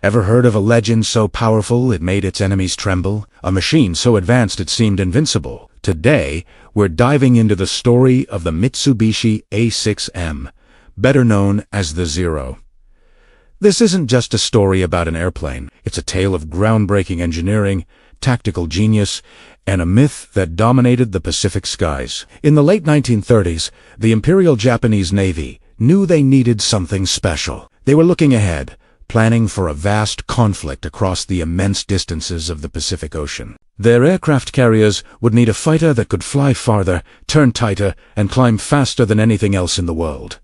Ever heard of a legend so powerful it made its enemies tremble? A machine so advanced it seemed invincible? Today, we're diving into the story of the Mitsubishi A6M, better known as the Zero. This isn't just a story about an airplane. It's a tale of groundbreaking engineering, tactical genius, and a myth that dominated the Pacific skies. In the late 1930s, the Imperial Japanese Navy knew they needed something special. They were looking ahead, planning for a vast conflict across the immense distances of the Pacific Ocean. Their aircraft carriers would need a fighter that could fly farther, turn tighter, and climb faster than anything else in the world.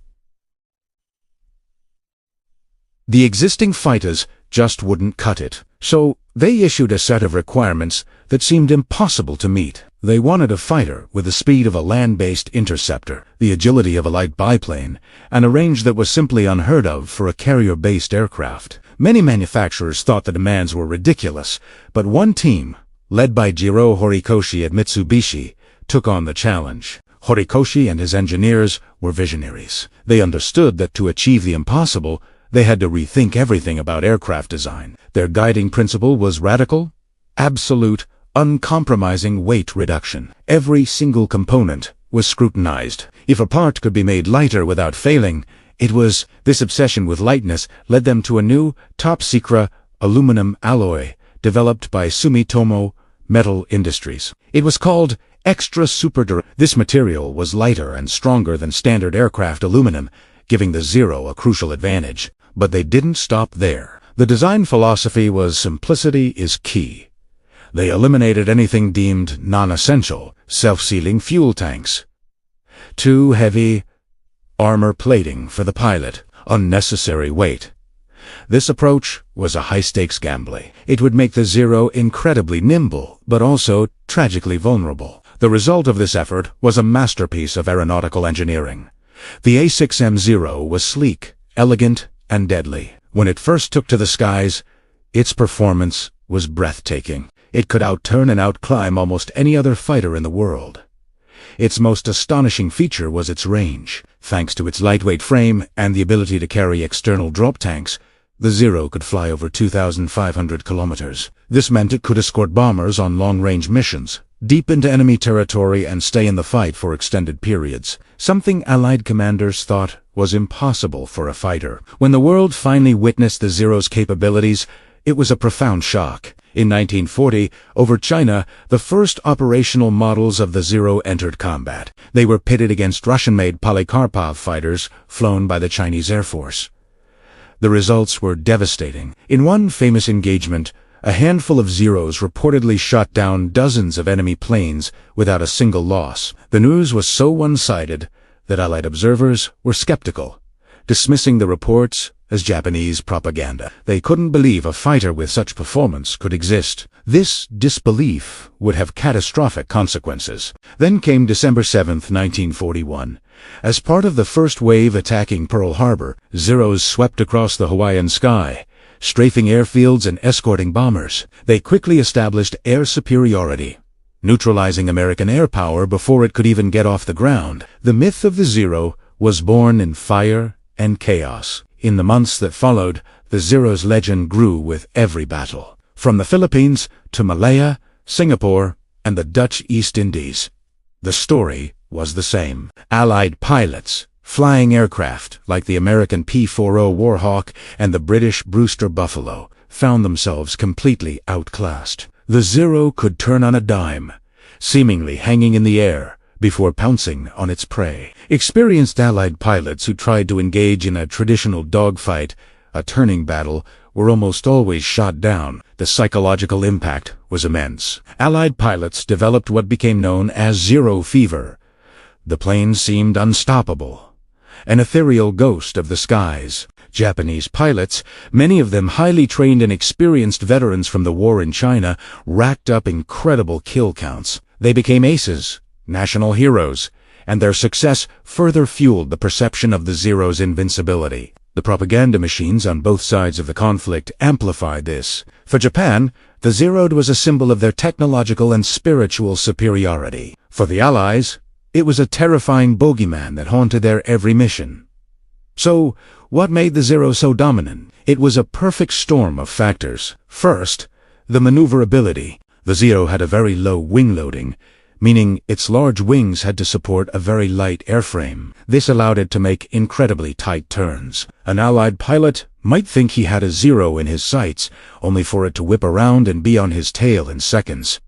The existing fighters just wouldn't cut it, so they issued a set of requirements that seemed impossible to meet. They wanted a fighter with the speed of a land-based interceptor, the agility of a light biplane, and a range that was simply unheard of for a carrier-based aircraft. Many manufacturers thought the demands were ridiculous, but one team, led by Jiro Horikoshi at Mitsubishi, took on the challenge. Horikoshi and his engineers were visionaries. They understood that to achieve the impossible, they had to rethink everything about aircraft design. Their guiding principle was radical, absolute, uncompromising weight reduction. Every single component was scrutinized. If a part could be made lighter without failing, this obsession with lightness led them to a new, top-secret aluminum alloy developed by Sumitomo Metal Industries. It was called Extra Super Durable. This material was lighter and stronger than standard aircraft aluminum, giving the Zero a crucial advantage. But they didn't stop there. The design philosophy was simplicity is key. They eliminated anything deemed non-essential: self-sealing fuel tanks, too heavy armor plating for the pilot, unnecessary weight. This approach was a high-stakes gamble. It would make the Zero incredibly nimble, but also tragically vulnerable. The result of this effort was a masterpiece of aeronautical engineering. The A6M Zero was sleek, elegant, and deadly. When it first took to the skies, its performance was breathtaking. It could outturn and outclimb almost any other fighter in the world. Its most astonishing feature was its range. Thanks to its lightweight frame and the ability to carry external drop tanks, the Zero could fly over 2,500 kilometers. This meant it could escort bombers on long-range missions, deep into enemy territory, and stay in the fight for extended periods, something Allied commanders thought was impossible for a fighter. When the world finally witnessed the Zero's capabilities, it was a profound shock. In 1940, over China, the first operational models of the Zero entered combat. They were pitted against Russian-made Polikarpov fighters flown by the Chinese Air Force. The results were devastating. In one famous engagement, a handful of Zeros reportedly shot down dozens of enemy planes without a single loss. The news was so one-sided that Allied observers were skeptical, dismissing the reports as Japanese propaganda. They couldn't believe a fighter with such performance could exist. This disbelief would have catastrophic consequences. Then came December 7, 1941. As part of the first wave attacking Pearl Harbor, Zeros swept across the Hawaiian sky, strafing airfields and escorting bombers. They quickly established air superiority, neutralizing American air power before it could even get off the ground. The myth of the Zero was born in fire and chaos. In the months that followed, the Zero's legend grew with every battle. From the Philippines to Malaya, Singapore, and the Dutch East Indies, the story was the same. Allied pilots, flying aircraft like the American P-40 Warhawk and the British Brewster Buffalo, found themselves completely outclassed. The Zero could turn on a dime, seemingly hanging in the air before pouncing on its prey. Experienced Allied pilots who tried to engage in a traditional dogfight, a turning battle, were almost always shot down. The psychological impact was immense. Allied pilots developed what became known as Zero fever. The plane seemed unstoppable, an ethereal ghost of the skies. Japanese pilots, many of them highly trained and experienced veterans from the war in China, racked up incredible kill counts. They became aces, national heroes, and their success further fueled the perception of the Zero's invincibility. The propaganda machines on both sides of the conflict amplified this. For Japan, the Zero was a symbol of their technological and spiritual superiority. For the Allies, it was a terrifying bogeyman that haunted their every mission. So, what made the Zero so dominant? It was a perfect storm of factors. First, the maneuverability. The Zero had a very low wing loading, meaning its large wings had to support a very light airframe. This allowed it to make incredibly tight turns. An Allied pilot might think he had a Zero in his sights, only for it to whip around and be on his tail in seconds.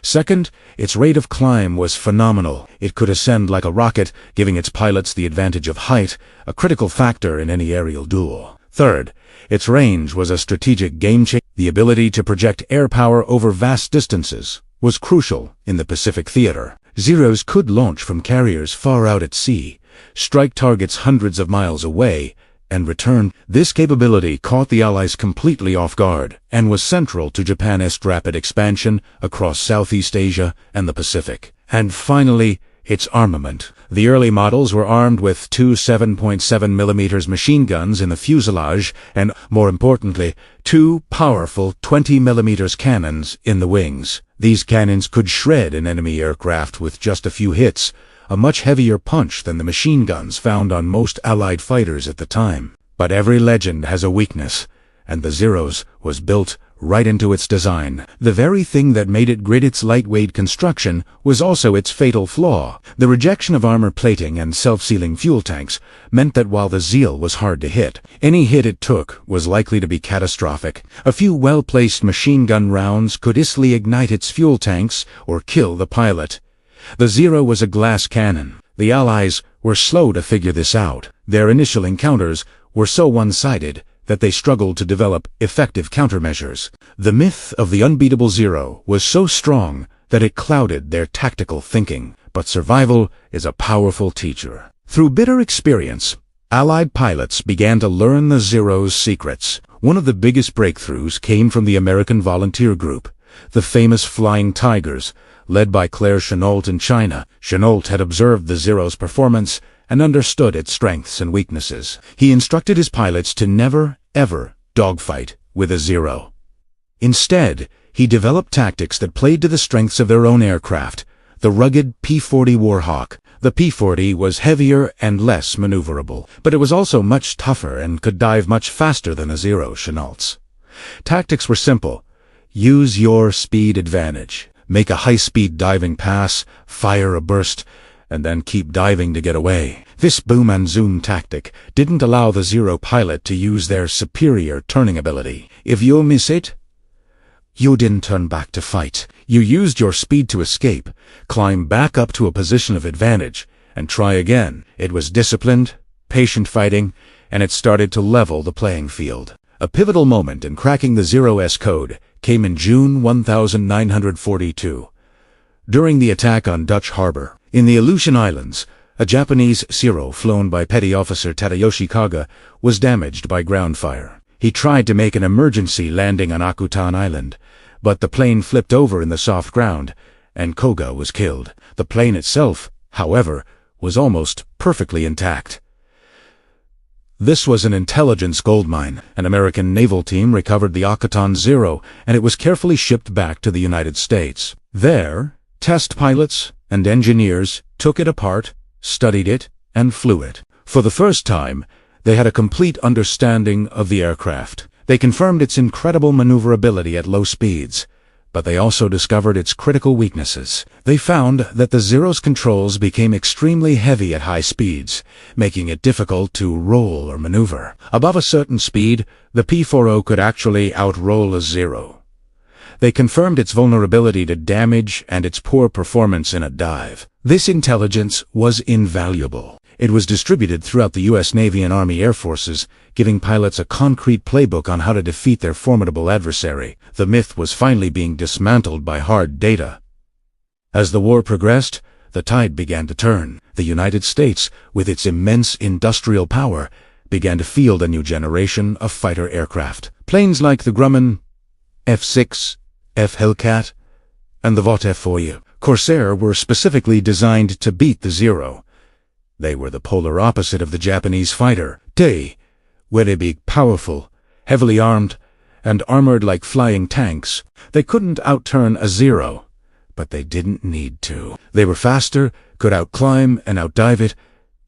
Second, its rate of climb was phenomenal. It could ascend like a rocket, giving its pilots the advantage of height, a critical factor in any aerial duel. Third, its range was a strategic game-changer. The ability to project air power over vast distances was crucial in the Pacific theater. Zeros could launch from carriers far out at sea, strike targets hundreds of miles away, and return. This capability caught the Allies completely off guard and was central to Japan's rapid expansion across Southeast Asia and the Pacific. And finally, its armament. The early models were armed with two 7.7mm machine guns in the fuselage and, more importantly, two powerful 20mm cannons in the wings. These cannons could shred an enemy aircraft with just a few hits, a much heavier punch than the machine guns found on most Allied fighters at the time. But every legend has a weakness, and the Zero's was built right into its design. The very thing that made it great, its lightweight construction, was also its fatal flaw. The rejection of armor plating and self-sealing fuel tanks meant that while the Zeal was hard to hit, any hit it took was likely to be catastrophic. A few well-placed machine gun rounds could easily ignite its fuel tanks or kill the pilot. The Zero was a glass cannon. The Allies were slow to figure this out. Their initial encounters were so one-sided that they struggled to develop effective countermeasures. The myth of the unbeatable Zero was so strong that it clouded their tactical thinking. But survival is a powerful teacher. Through bitter experience, Allied pilots began to learn the Zero's secrets. One of the biggest breakthroughs came from the American volunteer group, the famous Flying Tigers, led by Claire Chennault in China. Chennault had observed the Zero's performance and understood its strengths and weaknesses. He instructed his pilots to never, ever dogfight with a Zero. Instead, he developed tactics that played to the strengths of their own aircraft, the rugged P-40 Warhawk. The P-40 was heavier and less maneuverable, but it was also much tougher and could dive much faster than a Zero, Chennault's. Tactics were simple. Use your speed advantage. Make a high-speed diving pass, fire a burst, and then keep diving to get away. This boom and zoom tactic didn't allow the Zero pilot to use their superior turning ability. If you miss it, you didn't turn back to fight. You used your speed to escape, climb back up to a position of advantage, and try again. It was disciplined, patient fighting, and it started to level the playing field. A pivotal moment in cracking the Zero's code came in June 1942. During the attack on Dutch Harbor, in the Aleutian Islands, a Japanese Zero flown by Petty Officer Tadayoshi Kaga was damaged by ground fire. He tried to make an emergency landing on Akutan Island, but the plane flipped over in the soft ground, and Koga was killed. The plane itself, however, was almost perfectly intact. This was an intelligence goldmine. An American naval team recovered the Akutan Zero, and it was carefully shipped back to the United States. There, test pilots and engineers took it apart, studied it, and flew it. For the first time, they had a complete understanding of the aircraft. They confirmed its incredible maneuverability at low speeds, but they also discovered its critical weaknesses. They found that the Zero's controls became extremely heavy at high speeds, making it difficult to roll or maneuver. Above a certain speed, the P-40 could actually outroll a Zero. They confirmed its vulnerability to damage and its poor performance in a dive. This intelligence was invaluable. It was distributed throughout the U.S. Navy and Army Air Forces, giving pilots a concrete playbook on how to defeat their formidable adversary. The myth was finally being dismantled by hard data. As the war progressed, the tide began to turn. The United States, with its immense industrial power, began to field a new generation of fighter aircraft. Planes like the Grumman F-6, Hellcat, and the Vought F-4U Corsair were specifically designed to beat the Zero. They were the polar opposite of the Japanese fighter. They were big, powerful, heavily armed, and armored like flying tanks. They couldn't outturn a Zero, but they didn't need to. They were faster, could outclimb and outdive it,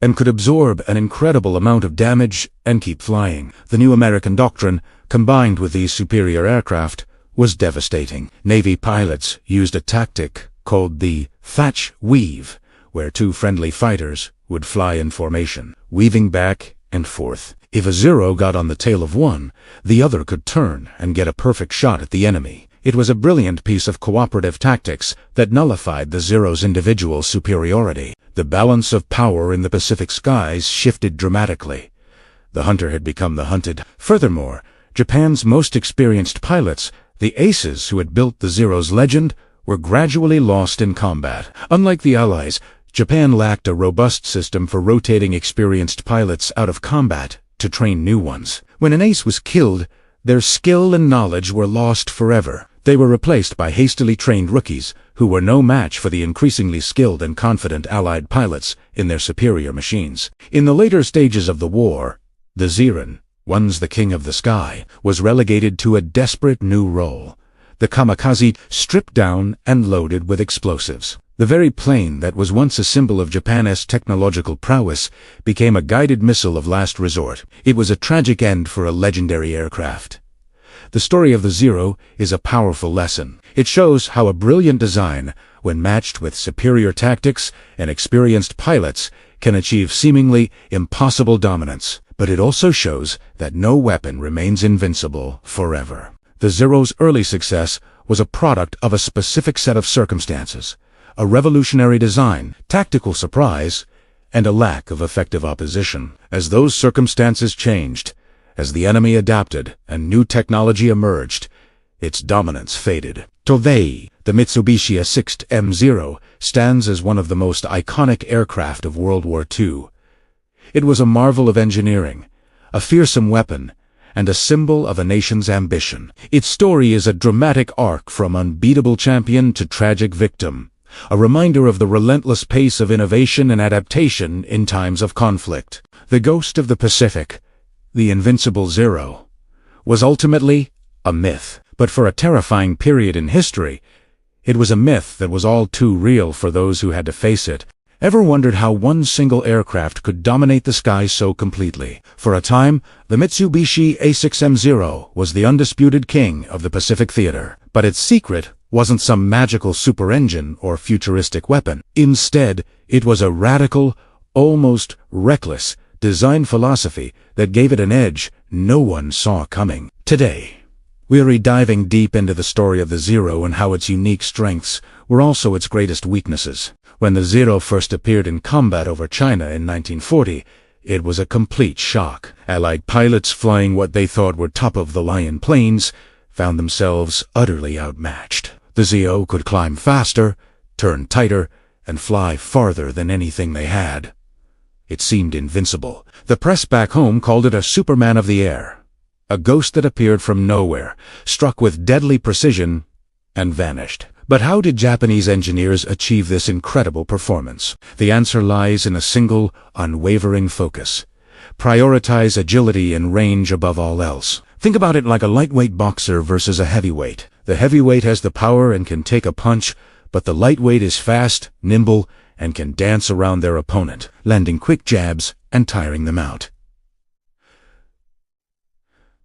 and could absorb an incredible amount of damage and keep flying. The new American doctrine, combined with these superior aircraft, was devastating. Navy pilots used a tactic called the thatch weave, where two friendly fighters would fly in formation, weaving back and forth. If a Zero got on the tail of one, the other could turn and get a perfect shot at the enemy. It was a brilliant piece of cooperative tactics that nullified the Zero's individual superiority. The balance of power in the Pacific skies shifted dramatically. The hunter had become the hunted. Furthermore, Japan's most experienced pilots, the aces who had built the Zero's legend, were gradually lost in combat. Unlike the Allies, Japan lacked a robust system for rotating experienced pilots out of combat to train new ones. When an ace was killed, their skill and knowledge were lost forever. They were replaced by hastily trained rookies who were no match for the increasingly skilled and confident Allied pilots in their superior machines. In the later stages of the war, the Zero, once the king of the sky, was relegated to a desperate new role. The kamikaze, stripped down and loaded with explosives. The very plane that was once a symbol of Japan's technological prowess became a guided missile of last resort. It was a tragic end for a legendary aircraft. The story of the Zero is a powerful lesson. It shows how a brilliant design, when matched with superior tactics and experienced pilots, can achieve seemingly impossible dominance. But it also shows that no weapon remains invincible forever. The Zero's early success was a product of a specific set of circumstances. A revolutionary design, tactical surprise, and a lack of effective opposition. As those circumstances changed, as the enemy adapted and new technology emerged, its dominance faded. Today, the Mitsubishi M0 stands as one of the most iconic aircraft of World War II. It was a marvel of engineering, a fearsome weapon, and a symbol of a nation's ambition. Its story is a dramatic arc from unbeatable champion to tragic victim. A reminder of the relentless pace of innovation and adaptation in times of conflict. The ghost of the Pacific, the invincible Zero, was ultimately a myth. But for a terrifying period in history, it was a myth that was all too real for those who had to face it. Ever wondered how one single aircraft could dominate the skies so completely? For a time, the Mitsubishi M0 was the undisputed king of the Pacific theater. But its secret wasn't some magical super engine or futuristic weapon. Instead, it was a radical, almost reckless, design philosophy that gave it an edge no one saw coming. Today, we're diving deep into the story of the Zero and how its unique strengths were also its greatest weaknesses. When the Zero first appeared in combat over China in 1940, it was a complete shock. Allied pilots flying what they thought were top-of-the-line planes found themselves utterly outmatched. The Zero could climb faster, turn tighter, and fly farther than anything they had. It seemed invincible. The press back home called it a Superman of the air, a ghost that appeared from nowhere, struck with deadly precision, and vanished. But how did Japanese engineers achieve this incredible performance? The answer lies in a single, unwavering focus. Prioritize agility and range above all else. Think about it like a lightweight boxer versus a heavyweight. The heavyweight has the power and can take a punch, but the lightweight is fast, nimble, and can dance around their opponent, landing quick jabs and tiring them out.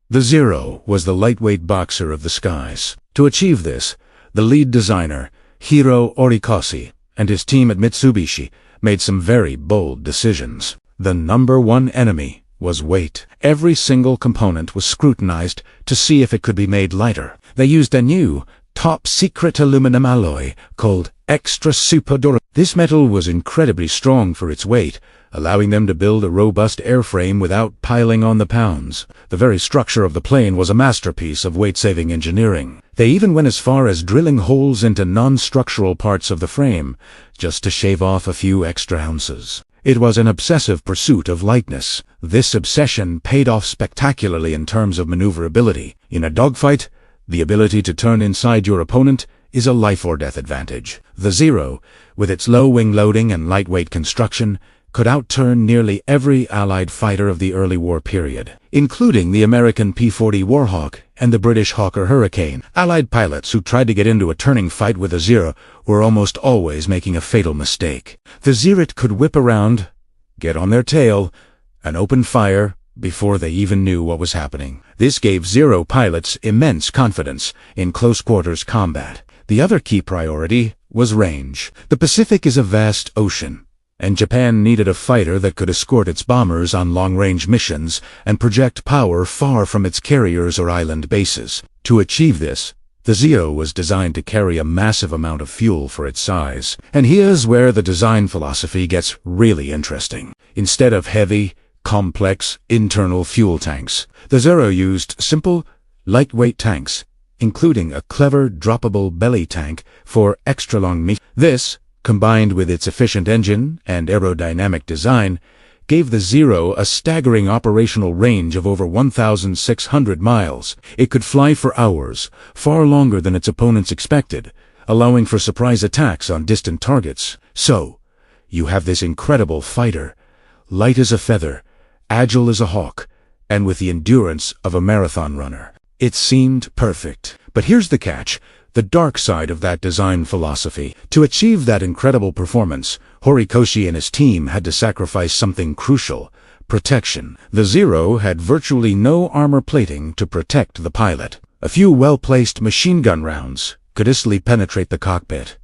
The Zero was the lightweight boxer of the skies. To achieve this, the lead designer, Hiro Orikoshi, and his team at Mitsubishi made some very bold decisions. The number one enemy was weight. Every single component was scrutinized to see if it could be made lighter. They used a new, top-secret aluminum alloy called extra super durable. This metal was incredibly strong for its weight, allowing them to build a robust airframe without piling on the pounds. The very structure of the plane was a masterpiece of weight-saving engineering. They even went as far as drilling holes into non-structural parts of the frame, just to shave off a few extra ounces. It was an obsessive pursuit of lightness. This obsession paid off spectacularly in terms of maneuverability. In a dogfight, the ability to turn inside your opponent is a life-or-death advantage. The Zero, with its low wing loading and lightweight construction, could outturn nearly every Allied fighter of the early war period, including the American P-40 Warhawk and the British Hawker Hurricane. Allied pilots who tried to get into a turning fight with the Zero were almost always making a fatal mistake. The Zero could whip around, get on their tail, and open fire before they even knew what was happening. This gave Zero pilots immense confidence in close-quarters combat. The other key priority was range. The Pacific is a vast ocean, and Japan needed a fighter that could escort its bombers on long-range missions and project power far from its carriers or island bases. To achieve this, the Zero was designed to carry a massive amount of fuel for its size. And here's where the design philosophy gets really interesting. Instead of heavy, complex internal fuel tanks, the Zero used simple, lightweight tanks, including a clever droppable belly tank for extra-long missions. This, combined with its efficient engine and aerodynamic design, gave the Zero a staggering operational range of over 1,600 miles. It could fly for hours, far longer than its opponents expected, allowing for surprise attacks on distant targets. So, you have this incredible fighter, light as a feather, agile as a hawk, and with the endurance of a marathon runner. It seemed perfect. But here's the catch, the dark side of that design philosophy. To achieve that incredible performance, Horikoshi and his team had to sacrifice something crucial: protection. The Zero had virtually no armor plating to protect the pilot. A few well-placed machine gun rounds could easily penetrate the cockpit.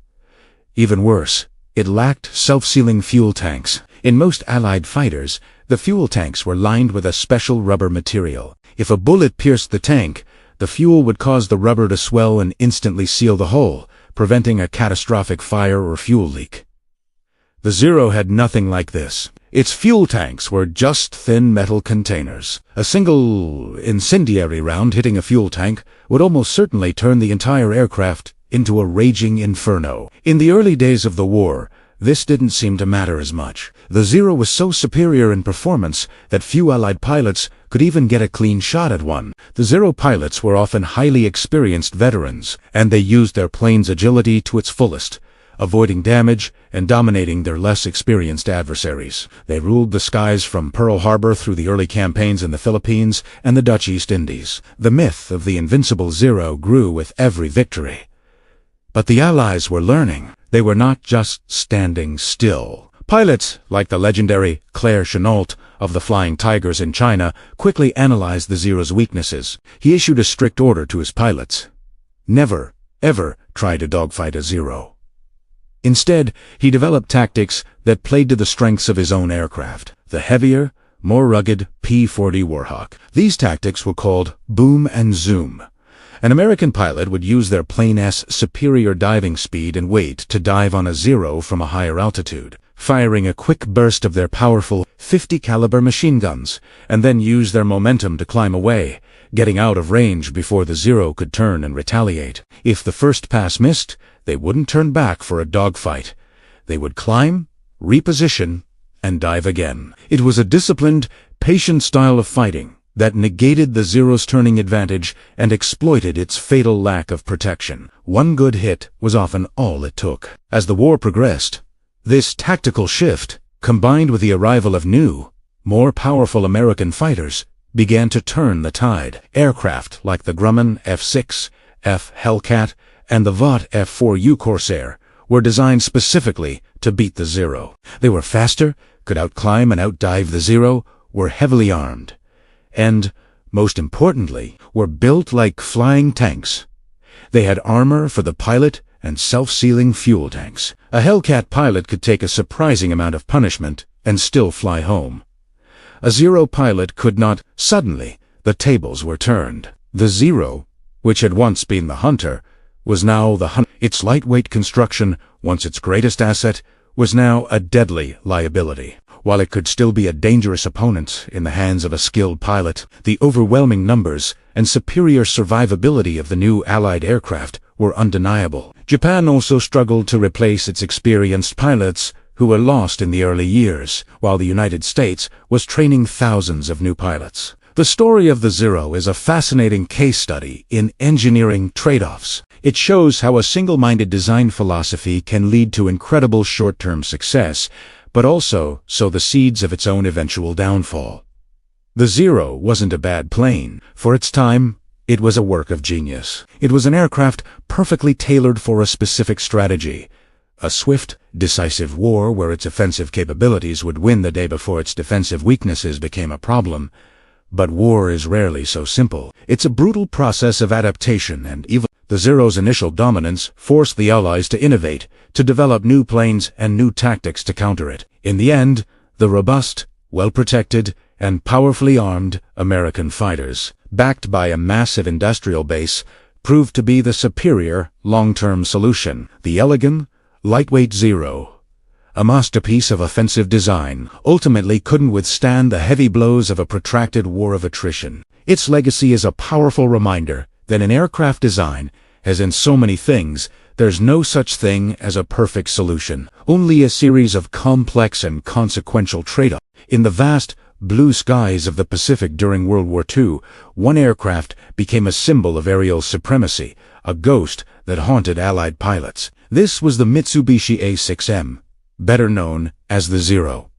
Even worse, it lacked self-sealing fuel tanks. In most Allied fighters, the fuel tanks were lined with a special rubber material. If a bullet pierced the tank, the fuel would cause the rubber to swell and instantly seal the hole, preventing a catastrophic fire or fuel leak. The Zero had nothing like this. Its fuel tanks were just thin metal containers. A single incendiary round hitting a fuel tank would almost certainly turn the entire aircraft into a raging inferno. In the early days of the war, this didn't seem to matter as much. The Zero was so superior in performance that few Allied pilots could even get a clean shot at one. The Zero pilots were often highly experienced veterans, and they used their plane's agility to its fullest, avoiding damage and dominating their less experienced adversaries. They ruled the skies from Pearl Harbor through the early campaigns in the Philippines and the Dutch East Indies. The myth of the invincible Zero grew with every victory. But the Allies were learning. They were not just standing still. Pilots, like the legendary Claire Chennault of the Flying Tigers in China, quickly analyzed the Zero's weaknesses. He issued a strict order to his pilots: never, ever try to dogfight a Zero. Instead, he developed tactics that played to the strengths of his own aircraft, the heavier, more rugged P-40 Warhawk. These tactics were called boom and zoom. An American pilot would use their plane's superior diving speed and weight to dive on a Zero from a higher altitude, firing a quick burst of their powerful .50 caliber machine guns, and then use their momentum to climb away, getting out of range before the Zero could turn and retaliate. If the first pass missed, they wouldn't turn back for a dogfight. They would climb, reposition, and dive again. It was a disciplined, patient style of fighting that negated the Zero's turning advantage and exploited its fatal lack of protection. One good hit was often all it took. As the war progressed, this tactical shift, combined with the arrival of new, more powerful American fighters, began to turn the tide. Aircraft like the Grumman F-6, F Hellcat, and the Vought F-4U Corsair were designed specifically to beat the Zero. They were faster, could outclimb and outdive the Zero, were heavily armed, and, most importantly, were built like flying tanks. They had armor for the pilot and self-sealing fuel tanks. A Hellcat pilot could take a surprising amount of punishment and still fly home. A Zero pilot could not. Suddenly, the tables were turned. The Zero, which had once been the hunter, was now the hunter. Its lightweight construction, once its greatest asset, was now a deadly liability. While it could still be a dangerous opponent in the hands of a skilled pilot, the overwhelming numbers and superior survivability of the new Allied aircraft were undeniable. Japan also struggled to replace its experienced pilots who were lost in the early years, while the United States was training thousands of new pilots. The story of the Zero is a fascinating case study in engineering trade-offs. It shows how a single-minded design philosophy can lead to incredible short-term success, but also sow the seeds of its own eventual downfall. The Zero wasn't a bad plane. For its time, it was a work of genius. It was an aircraft perfectly tailored for a specific strategy, A swift, decisive war where its offensive capabilities would win the day before its defensive weaknesses became a problem. But war is rarely so simple. It's a brutal process of adaptation and even the Zero's initial dominance forced the Allies to innovate, to develop new planes and new tactics to counter it. In the end, the robust, well-protected, and powerfully armed American fighters, backed by a massive industrial base, proved to be the superior, long-term solution. The elegant, lightweight Zero, a masterpiece of offensive design, ultimately couldn't withstand the heavy blows of a protracted war of attrition. Its legacy is a powerful reminder that in aircraft design, as in so many things, there's no such thing as a perfect solution, only a series of complex and consequential trade-offs. In the vast, blue skies of the Pacific during World War II, one aircraft became a symbol of aerial supremacy, a ghost that haunted Allied pilots. This was the Mitsubishi A6M, better known as the Zero.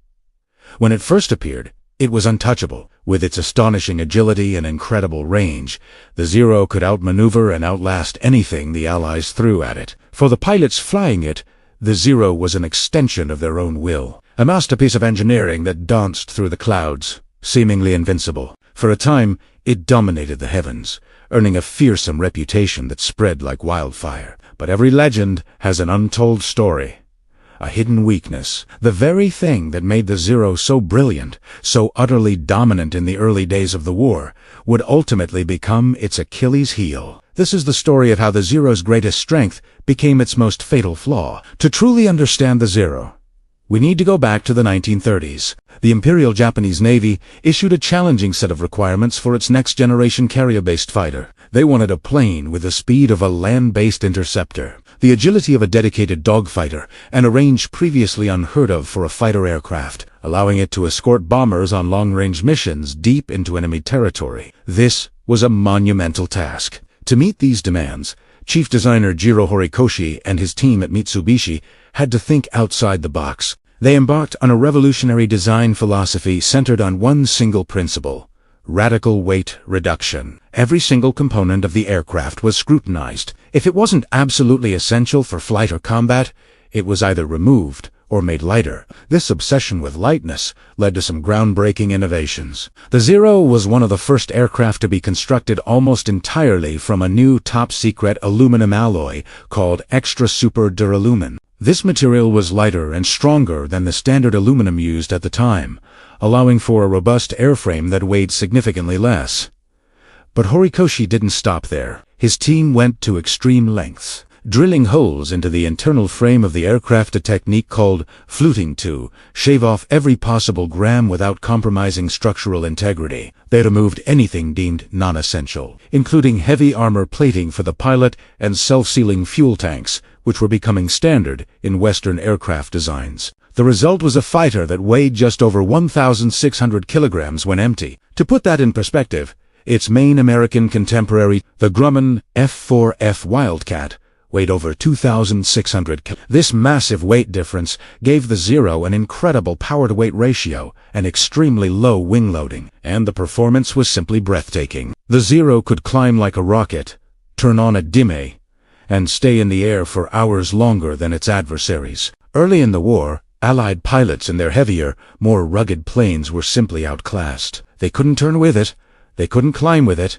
When it first appeared, it was untouchable. With its astonishing agility and incredible range, the Zero could outmaneuver and outlast anything the Allies threw at it. For the pilots flying it, the Zero was an extension of their own will, a masterpiece of engineering that danced through the clouds, seemingly invincible. For a time, it dominated the heavens, earning a fearsome reputation that spread like wildfire. But every legend has an untold story, a hidden weakness. The very thing that made the Zero so brilliant, so utterly dominant in the early days of the war, would ultimately become its Achilles heel. This is the story of how the Zero's greatest strength became its most fatal flaw. To truly understand the Zero, we need to go back to the 1930s. The Imperial Japanese Navy issued a challenging set of requirements for its next-generation carrier-based fighter. They wanted a plane with the speed of a land-based interceptor, the agility of a dedicated dogfighter, and a range previously unheard of for a fighter aircraft, allowing it to escort bombers on long-range missions deep into enemy territory. This was a monumental task. To meet these demands, Chief Designer Jiro Horikoshi and his team at Mitsubishi had to think outside the box. They embarked on a revolutionary design philosophy centered on one single principle: radical weight reduction. Every single component of the aircraft was scrutinized. If it wasn't absolutely essential for flight or combat, it was either removed or made lighter. This obsession with lightness led to some groundbreaking innovations. The Zero was one of the first aircraft to be constructed almost entirely from a new top-secret aluminum alloy called Extra Super Duralumin. This material was lighter and stronger than the standard aluminum used at the time, allowing for a robust airframe that weighed significantly less. But Horikoshi didn't stop there. His team went to extreme lengths, drilling holes into the internal frame of the aircraft, a technique called fluting to shave off every possible gram without compromising structural integrity. They removed anything deemed non-essential, including heavy armor plating for the pilot and self-sealing fuel tanks, which were becoming standard in Western aircraft designs. The result was a fighter that weighed just over 1,600 kilograms when empty. To put that in perspective, its main American contemporary, the Grumman F-4F Wildcat, weighed over 2,600 kilograms. This massive weight difference gave the Zero an incredible power-to-weight ratio and extremely low wing loading, and the performance was simply breathtaking. The Zero could climb like a rocket, turn on a dime, and stay in the air for hours longer than its adversaries. Early in the war, Allied pilots in their heavier, more rugged planes were simply outclassed. They couldn't turn with it, they couldn't climb with it,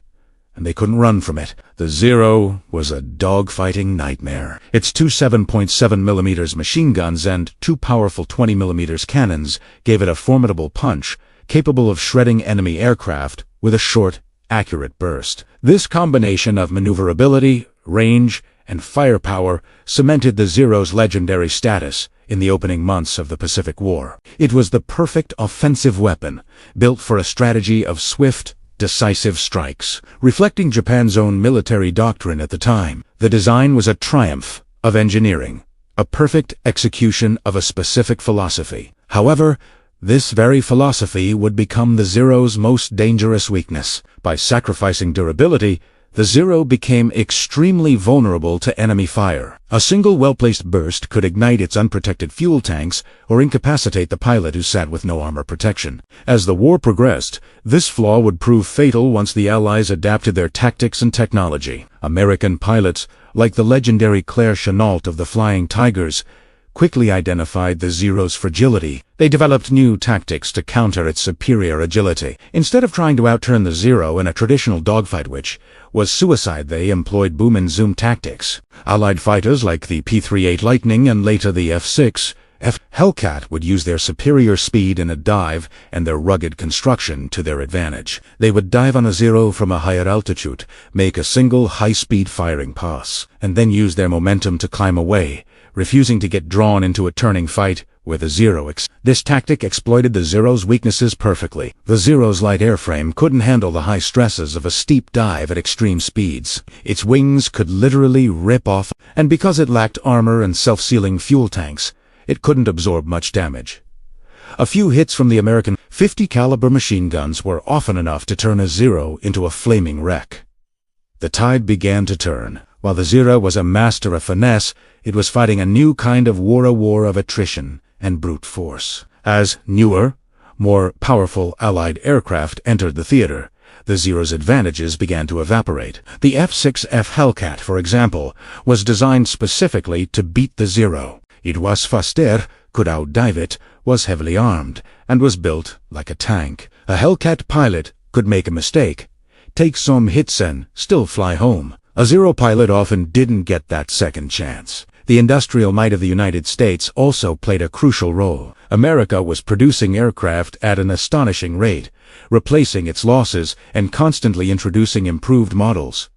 and they couldn't run from it. The Zero was a dogfighting nightmare. Its two 7.7mm machine guns and two powerful 20mm cannons gave it a formidable punch, capable of shredding enemy aircraft with a short, accurate burst. This combination of maneuverability, range, and firepower cemented the Zero's legendary status in the opening months of the Pacific War. It was the perfect offensive weapon, built for a strategy of swift, decisive strikes. Reflecting Japan's own military doctrine at the time, the design was a triumph of engineering, a perfect execution of a specific philosophy. However, this very philosophy would become the Zero's most dangerous weakness. By sacrificing durability, the Zero became extremely vulnerable to enemy fire. A single well-placed burst could ignite its unprotected fuel tanks or incapacitate the pilot who sat with no armor protection. As the war progressed, this flaw would prove fatal once the Allies adapted their tactics and technology. American pilots, like the legendary Claire Chennault of the Flying Tigers, quickly identified the Zero's fragility. They developed new tactics to counter its superior agility. Instead of trying to outturn the Zero in a traditional dogfight, which was suicide, they employed boom and zoom tactics. Allied fighters like the P-38 Lightning and later the F-6 Hellcat would use their superior speed in a dive and their rugged construction to their advantage. They would dive on a Zero from a higher altitude, make a single high-speed firing pass, and then use their momentum to climb away, refusing to get drawn into a turning fight where the Zero This tactic exploited the Zero's weaknesses perfectly. The Zero's light airframe couldn't handle the high stresses of a steep dive at extreme speeds. Its wings could literally rip off, and because it lacked armor and self-sealing fuel tanks, it couldn't absorb much damage. A few hits from the American .50 caliber machine guns were often enough to turn a Zero into a flaming wreck. The tide began to turn. While the Zero was a master of finesse, it was fighting a new kind of war, a war of attrition and brute force. As newer, more powerful Allied aircraft entered the theater, the Zero's advantages began to evaporate. The F-6F Hellcat, for example, was designed specifically to beat the Zero. It was faster, could outdive it, was heavily armed, and was built like a tank. A Hellcat pilot could make a mistake, take some hits and still fly home. A Zero pilot often didn't get that second chance. The industrial might of the United States also played a crucial role. America was producing aircraft at an astonishing rate, replacing its losses and constantly introducing improved models.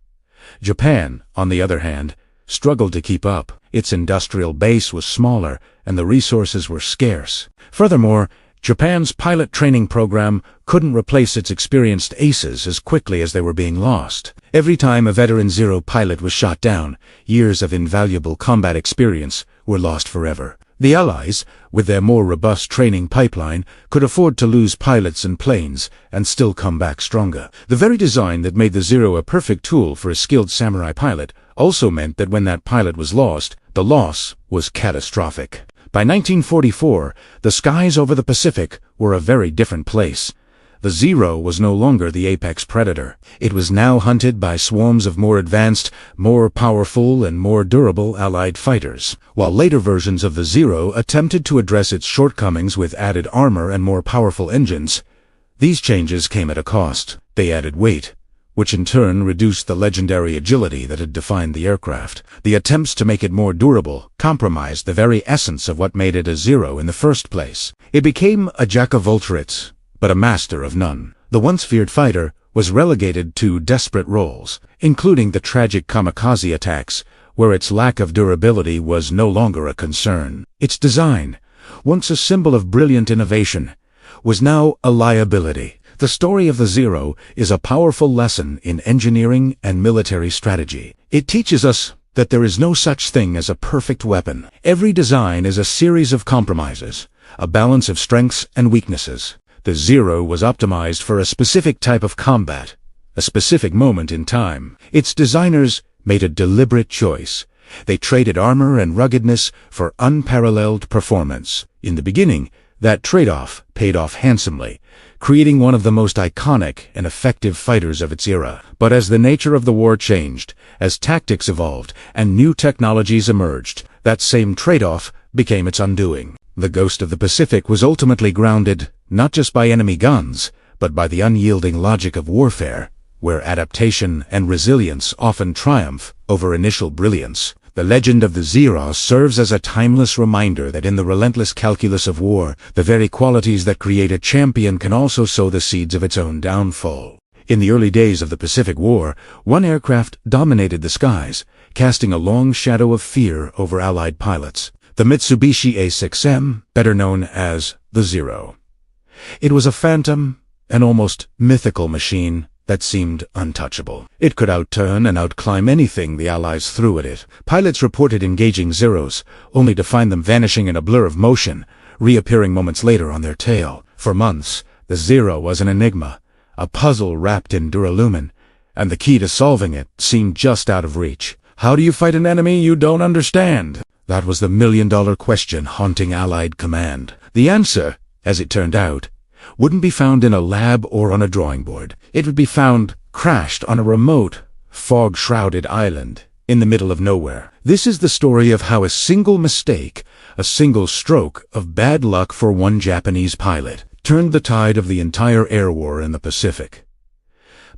Japan, on the other hand, struggled to keep up. Its industrial base was smaller, and the resources were scarce. Furthermore, Japan's pilot training program couldn't replace its experienced aces as quickly as they were being lost. Every time a veteran Zero pilot was shot down, years of invaluable combat experience were lost forever. The Allies, with their more robust training pipeline, could afford to lose pilots and planes and still come back stronger. The very design that made the Zero a perfect tool for a skilled samurai pilot also meant that when that pilot was lost, the loss was catastrophic. By 1944, the skies over the Pacific were a very different place. The Zero was no longer the apex predator. It was now hunted by swarms of more advanced, more powerful, and more durable Allied fighters. While later versions of the Zero attempted to address its shortcomings with added armor and more powerful engines, these changes came at a cost. They added weight, which in turn reduced the legendary agility that had defined the aircraft. The attempts to make it more durable compromised the very essence of what made it a Zero in the first place. It became a jack of all trades, but a master of none. The once feared fighter was relegated to desperate roles, including the tragic kamikaze attacks, where its lack of durability was no longer a concern. Its design, once a symbol of brilliant innovation, was now a liability. The story of the Zero is a powerful lesson in engineering and military strategy. It teaches us that there is no such thing as a perfect weapon. Every design is a series of compromises, a balance of strengths and weaknesses. The Zero was optimized for a specific type of combat, a specific moment in time. Its designers made a deliberate choice. They traded armor and ruggedness for unparalleled performance. In the beginning, that trade-off paid off handsomely, creating one of the most iconic and effective fighters of its era. But as the nature of the war changed, as tactics evolved and new technologies emerged, that same trade-off became its undoing. The Ghost of the Pacific was ultimately grounded not just by enemy guns, but by the unyielding logic of warfare, where adaptation and resilience often triumph over initial brilliance. The legend of the Zero serves as a timeless reminder that in the relentless calculus of war, the very qualities that create a champion can also sow the seeds of its own downfall. In the early days of the Pacific War, one aircraft dominated the skies, casting a long shadow of fear over Allied pilots: the Mitsubishi A6M, better known as the Zero. It was a phantom, an almost mythical machine that seemed untouchable. It could outturn and outclimb anything the Allies threw at it. Pilots reported engaging Zeros, only to find them vanishing in a blur of motion, reappearing moments later on their tail. For months, the Zero was an enigma, a puzzle wrapped in duralumin, and the key to solving it seemed just out of reach. How do you fight an enemy you don't understand? That was the million-dollar question haunting Allied command. The answer, as it turned out, wouldn't be found in a lab or on a drawing board. It would be found crashed on a remote, fog-shrouded island in the middle of nowhere. This is the story of how a single mistake, a single stroke of bad luck for one Japanese pilot, turned the tide of the entire air war in the Pacific.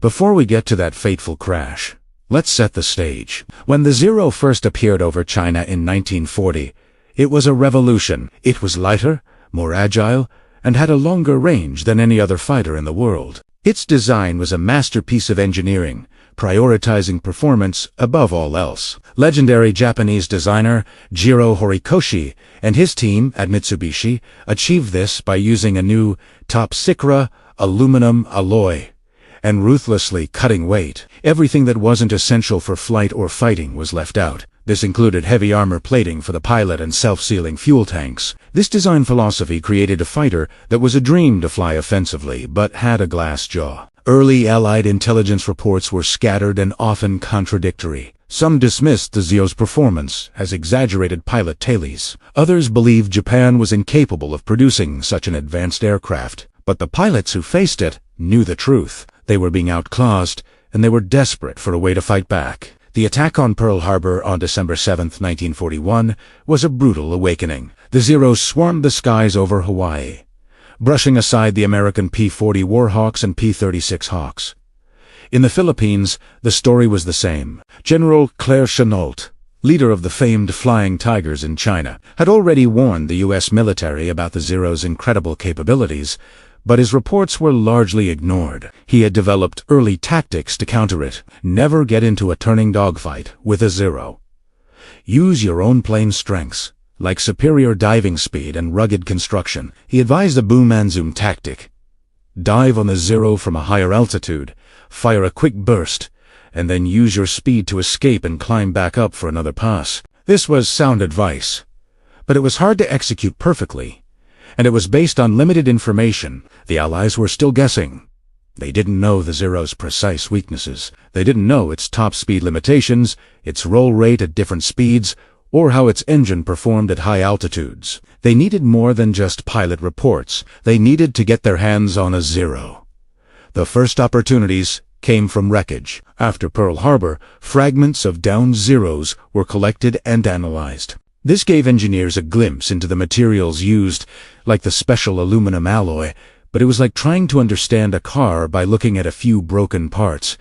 Before we get to that fateful crash, let's set the stage. When the Zero first appeared over China in 1940, it was a revolution. It was lighter, more agile, and had a longer range than any other fighter in the world. Its design was a masterpiece of engineering, prioritizing performance above all else. Legendary Japanese designer Jiro Horikoshi and his team at Mitsubishi achieved this by using a new top secret aluminum alloy and ruthlessly cutting weight. Everything that wasn't essential for flight or fighting was left out. This included heavy armor plating for the pilot and self-sealing fuel tanks. This design philosophy created a fighter that was a dream to fly offensively, but had a glass jaw. Early Allied intelligence reports were scattered and often contradictory. Some dismissed the Zero's performance as exaggerated pilot tailies. Others believed Japan was incapable of producing such an advanced aircraft. But the pilots who faced it knew the truth. They were being outclassed, and they were desperate for a way to fight back. The attack on Pearl Harbor on December 7, 1941, was a brutal awakening. The Zeros swarmed the skies over Hawaii, brushing aside the American P-40 Warhawks and P-36 Hawks. In the Philippines, the story was the same. General Claire Chennault, leader of the famed Flying Tigers in China, had already warned the U.S. military about the Zero's incredible capabilities, but his reports were largely ignored. He had developed early tactics to counter it. Never get into a turning dogfight with a Zero. Use your own plane's strengths, like superior diving speed and rugged construction. He advised a boom and zoom tactic. Dive on the Zero from a higher altitude, fire a quick burst, and then use your speed to escape and climb back up for another pass. This was sound advice, but it was hard to execute perfectly, and it was based on limited information. The Allies were still guessing. They didn't know the Zero's precise weaknesses. They didn't know its top speed limitations, its roll rate at different speeds, or how its engine performed at high altitudes. They needed more than just pilot reports. They needed to get their hands on a Zero. The first opportunities came from wreckage. After Pearl Harbor, fragments of downed Zeros were collected and analyzed. This gave engineers a glimpse into the materials used, like the special aluminum alloy, but it was like trying to understand a car by looking at a few broken parts.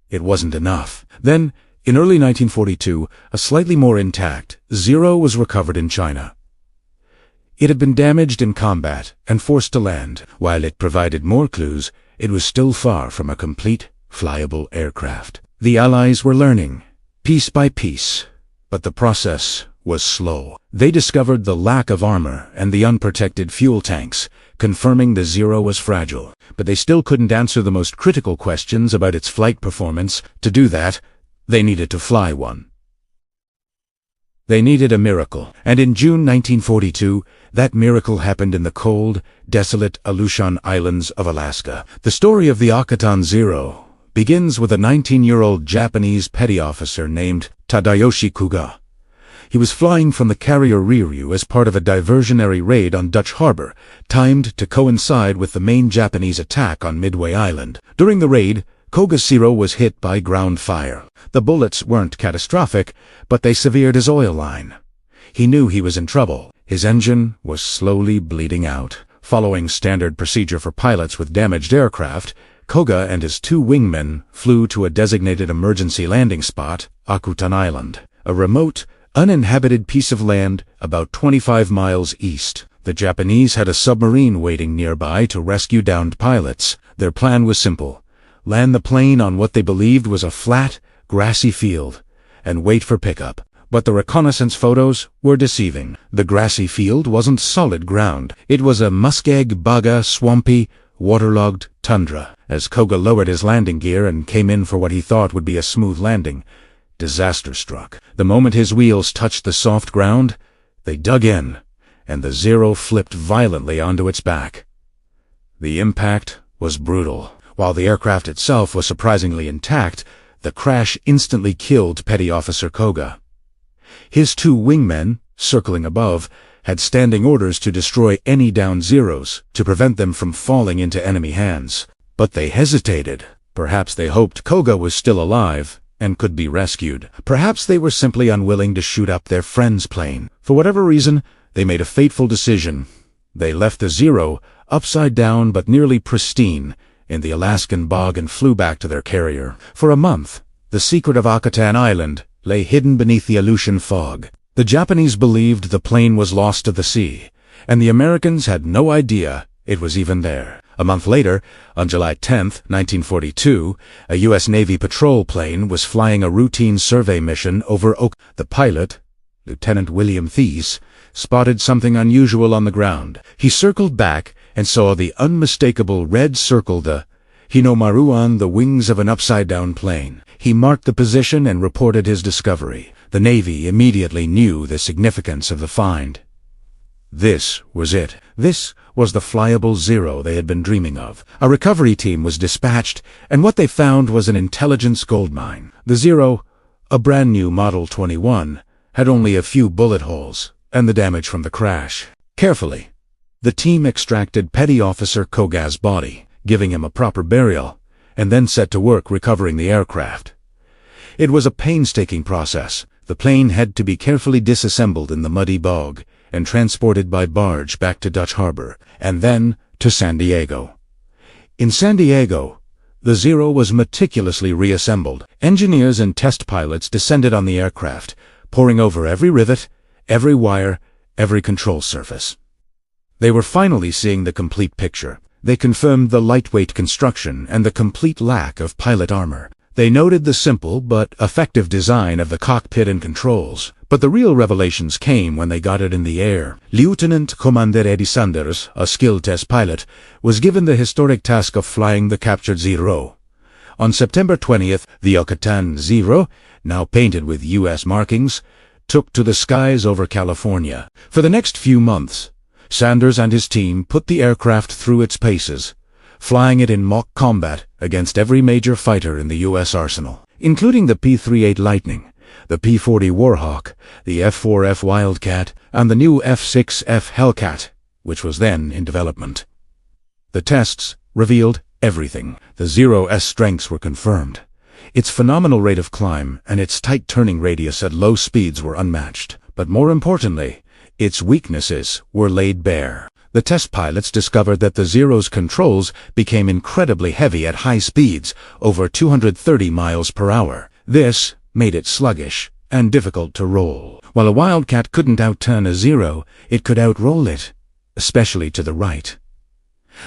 It wasn't enough. Then, in early 1942, a slightly more intact Zero was recovered in China. It had been damaged in combat and forced to land. While it provided more clues, it was still far from a complete, flyable aircraft. The Allies were learning, piece by piece, but the process was slow. They discovered the lack of armor and the unprotected fuel tanks, confirming the Zero was fragile. But they still couldn't answer the most critical questions about its flight performance. To do that, they needed to fly one. They needed a miracle. And in June 1942, that miracle happened in the cold, desolate Aleutian Islands of Alaska. The story of the Akutan Zero begins with a 19-year-old Japanese petty officer named Tadayoshi Kuga. He was flying from the carrier Ryuryu as part of a diversionary raid on Dutch Harbor, timed to coincide with the main Japanese attack on Midway Island. During the raid, Koga's Zero was hit by ground fire. The bullets weren't catastrophic, but they severed his oil line. He knew he was in trouble. His engine was slowly bleeding out. Following standard procedure for pilots with damaged aircraft, Koga and his two wingmen flew to a designated emergency landing spot, Akutan Island, a remote, uninhabited piece of land about 25 miles east. The Japanese had a submarine waiting nearby to rescue downed pilots. Their plan was simple: land the plane on what they believed was a flat, grassy field, and wait for pickup. But the reconnaissance photos were deceiving. The grassy field wasn't solid ground. It was a muskeg baga, swampy, waterlogged tundra. As Koga lowered his landing gear and came in for what he thought would be a smooth landing, disaster struck. The moment his wheels touched the soft ground, they dug in, and the Zero flipped violently onto its back. The impact was brutal. While the aircraft itself was surprisingly intact, the crash instantly killed Petty Officer Koga. His two wingmen, circling above, had standing orders to destroy any downed Zeros to prevent them from falling into enemy hands. But they hesitated. Perhaps they hoped Koga was still alive and could be rescued. Perhaps they were simply unwilling to shoot up their friend's plane. For whatever reason, they made a fateful decision. They left the Zero upside down but nearly pristine in the Alaskan bog and flew back to their carrier. For a month, the secret of Akutan Island lay hidden beneath the Aleutian fog. The Japanese believed the plane was lost to the sea, and the Americans had no idea it was even there. A month later, on July 10, 1942, a U.S. Navy patrol plane was flying a routine survey mission over Oak. The pilot, Lieutenant William Thies, spotted something unusual on the ground. He circled back and saw the unmistakable red circle, the Hinomaru, on the wings of an upside-down plane. He marked the position and reported his discovery. The Navy immediately knew the significance of the find. This was it. This was the flyable Zero they had been dreaming of. A recovery team was dispatched, and what they found was an intelligence goldmine. The Zero, a brand new Model 21, had only a few bullet holes and the damage from the crash. Carefully, the team extracted Petty Officer Koga's body, giving him a proper burial, and then set to work recovering the aircraft. It was a painstaking process. The plane had to be carefully disassembled in the muddy bog and transported by barge back to Dutch Harbor, and then to San Diego. In San Diego, the Zero was meticulously reassembled. Engineers and test pilots descended on the aircraft, poring over every rivet, every wire, every control surface. They were finally seeing the complete picture. They confirmed the lightweight construction and the complete lack of pilot armor. They noted the simple but effective design of the cockpit and controls. But the real revelations came when they got it in the air. Lieutenant Commander Eddie Sanders, a skilled test pilot, was given the historic task of flying the captured Zero. On September 20th, the Akutan Zero, now painted with U.S. markings, took to the skies over California. For the next few months, Sanders and his team put the aircraft through its paces, flying it in mock combat against every major fighter in the U.S. arsenal, including the P-38 Lightning, the P-40 Warhawk, the F-4F Wildcat, and the new F-6F Hellcat, which was then in development. The tests revealed everything. The Zero's strengths were confirmed. Its phenomenal rate of climb and its tight turning radius at low speeds were unmatched. But more importantly, its weaknesses were laid bare. The test pilots discovered that the Zero's controls became incredibly heavy at high speeds, over 230 miles per hour. This made it sluggish and difficult to roll. While a Wildcat couldn't outturn a Zero, it could outroll it, especially to the right.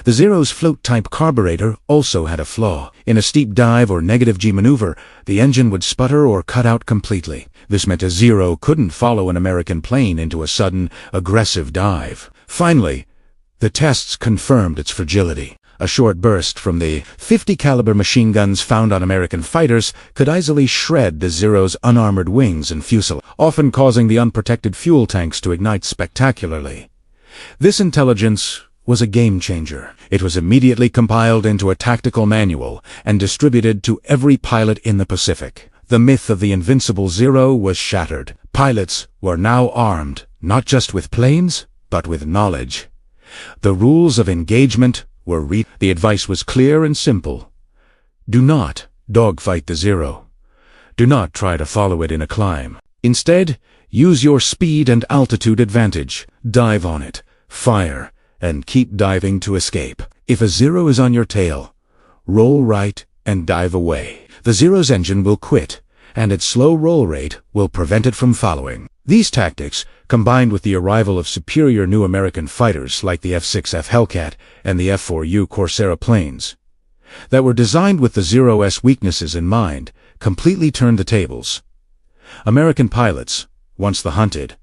The Zero's float-type carburetor also had a flaw. In a steep dive or negative G maneuver, the engine would sputter or cut out completely. This meant a Zero couldn't follow an American plane into a sudden, aggressive dive. Finally, the tests confirmed its fragility. A short burst from the .50 caliber machine guns found on American fighters could easily shred the Zero's unarmored wings and fuselage, often causing the unprotected fuel tanks to ignite spectacularly. This intelligence was a game-changer. It was immediately compiled into a tactical manual and distributed to every pilot in the Pacific. The myth of the invincible Zero was shattered. Pilots were now armed, not just with planes, but with knowledge. The rules of engagement were The advice was clear and simple. Do not dogfight the Zero. Do not try to follow it in a climb. Instead, use your speed and altitude advantage. Dive on it, fire, and keep diving to escape. If a Zero is on your tail, roll right and dive away. The Zero's engine will quit, and its slow roll rate will prevent it from following. These tactics, combined with the arrival of superior new American fighters like the F-6F Hellcat and the F-4U Corsair planes, that were designed with the Zero's weaknesses in mind, completely turned the tables. American pilots, once the hunted,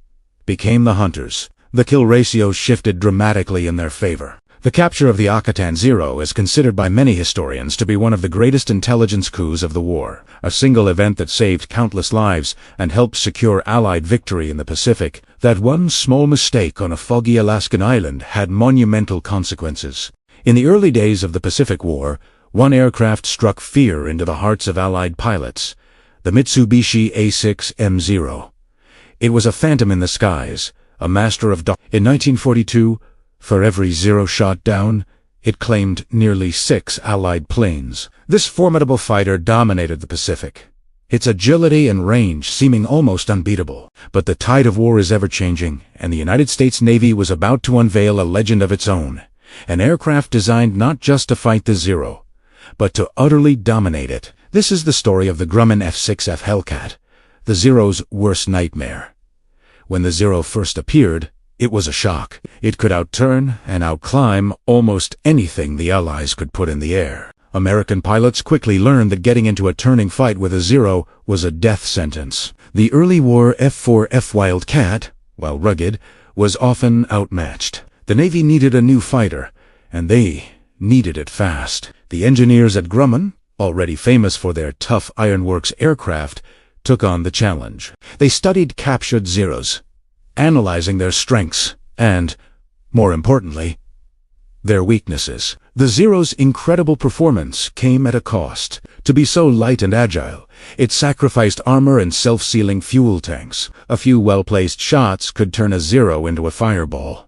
became the hunters. The kill ratios shifted dramatically in their favor. The capture of the Akutan Zero is considered by many historians to be one of the greatest intelligence coups of the war, a single event that saved countless lives and helped secure Allied victory in the Pacific. That one small mistake on a foggy Alaskan island had monumental consequences. In the early days of the Pacific War, one aircraft struck fear into the hearts of Allied pilots, the Mitsubishi A6M0. It was a phantom in the skies, a master of In 1942, for every Zero shot down, it claimed nearly 6 Allied planes. This formidable fighter dominated the Pacific, its agility and range seeming almost unbeatable. But the tide of war is ever-changing, and the United States Navy was about to unveil a legend of its own. An aircraft designed not just to fight the Zero, but to utterly dominate it. This is the story of the Grumman F-6F Hellcat, the Zero's worst nightmare. When the Zero first appeared, it was a shock. It could outturn and outclimb almost anything the Allies could put in the air. American pilots quickly learned that getting into a turning fight with a Zero was a death sentence. The early war F-4F Wildcat, while rugged, was often outmatched. The Navy needed a new fighter, and they needed it fast. The engineers at Grumman, already famous for their tough ironworks aircraft, took on the challenge. They studied captured Zeros, analyzing their strengths and, more importantly, their weaknesses. The Zero's incredible performance came at a cost. To be so light and agile, it sacrificed armor and self-sealing fuel tanks. A few well-placed shots could turn a Zero into a fireball.